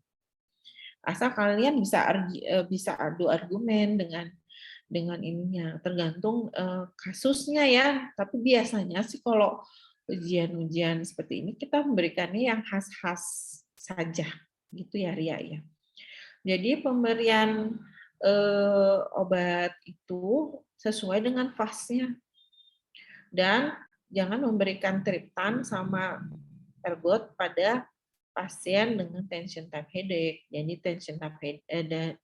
Asal kalian bisa adu argumen dengan ininya, tergantung kasusnya ya. Tapi biasanya sih kalau ujian-ujian seperti ini kita memberikannya yang khas-khas saja, gitu ya Ria ya. Jadi pemberian obat itu sesuai dengan fasenya. Dan jangan memberikan triptan sama ergot pada pasien dengan tension type headache.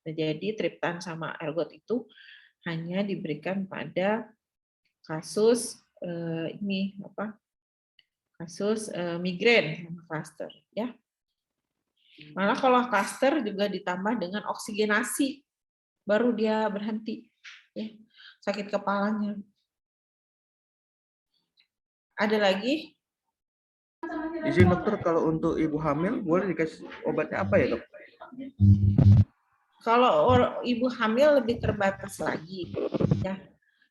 Jadi triptan sama ergot itu hanya diberikan pada kasus kasus migrain sama cluster, ya. Malah kalau cluster juga ditambah dengan oksigenasi, baru dia berhenti, ya, sakit kepalanya. Ada lagi? Izin dokter, kalau untuk ibu hamil boleh dikasih obatnya apa ya dok? Kalau ibu hamil lebih terbatas lagi, ya.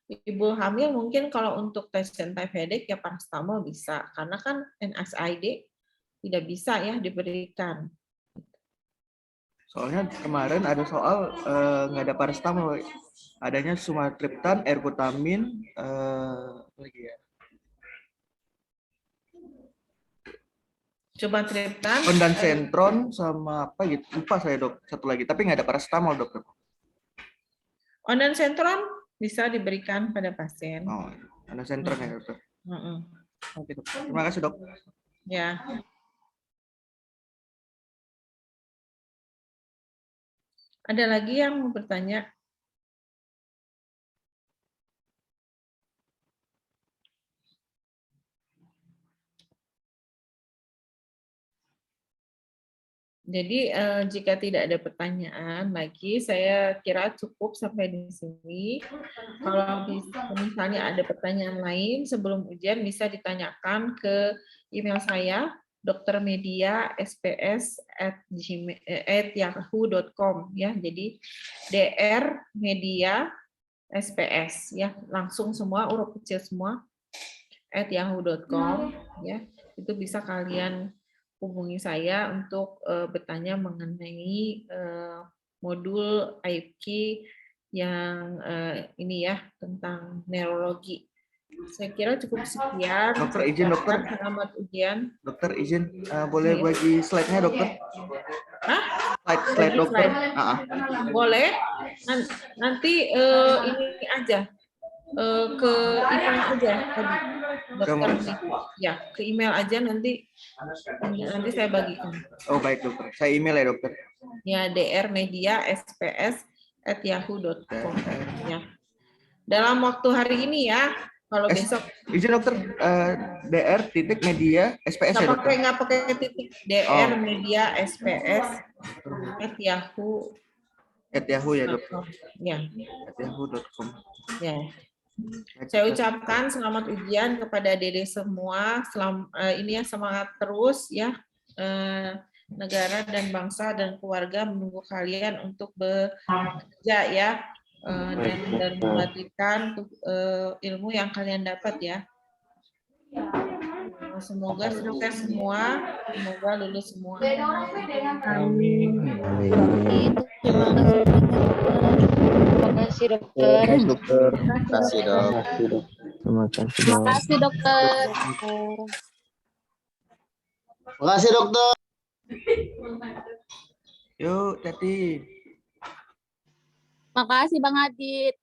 Ibu hamil mungkin kalau untuk tension type headache ya paracetamol bisa, karena kan NSAID tidak bisa ya diberikan. Soalnya kemarin ada soal nggak ada paracetamol, adanya sumatriptan, ergotamin, lagi ya. Coba triptan, Ondansetron sama apa gitu, lupa saya dok. Satu lagi, tapi nggak ada paracetamol dok. ondansetron bisa diberikan pada pasien. Oh, ondansetron ya dokter. Oke dok. Terima kasih dok. Ya. Ada lagi yang mau bertanya? Jadi jika tidak ada pertanyaan lagi, saya kira cukup sampai di sini. Kalau misalnya ada pertanyaan lain sebelum ujian bisa ditanyakan ke email saya drmedia.sps@yahoo.com ya. Jadi drmedia.sps ya, langsung semua huruf kecil semua @yahoo.com ya. Itu bisa kalian hubungi saya untuk bertanya mengenai modul IFK yang ini ya, tentang neurologi. Saya kira cukup sekian. Dokter izin dokter. Selamat ujian. Dokter izin, boleh bagi slide-nya dokter? Hah? Slide dokter. Boleh. Nanti ini aja. Ke email aja tadi. Dokter ya, ke email aja nanti saya bagikan. Oh baik dokter, saya email ya dokter. Ya, drmedia.sps@yahoo.com ya. Dalam waktu hari ini ya, kalau besok. Izin dokter, dr.media SPS ya dokter? Nggak pakai titik, drmedia@sps@yahoo ya dokter? Ya. @yahoo.com. Ya. Saya ucapkan selamat ujian kepada Dede semua. Ini ya, semangat terus ya. Negara dan bangsa dan keluarga menunggu kalian untuk bekerja ya, dan memberikan ilmu yang kalian dapat ya. Semoga sukses semua, semoga lulus semua. Amin. Terima kasih dokter. Terima kasih dok. Terima kasih dokter. Terima kasih dokter. Yuk, Tati. Makasih Bang Adit.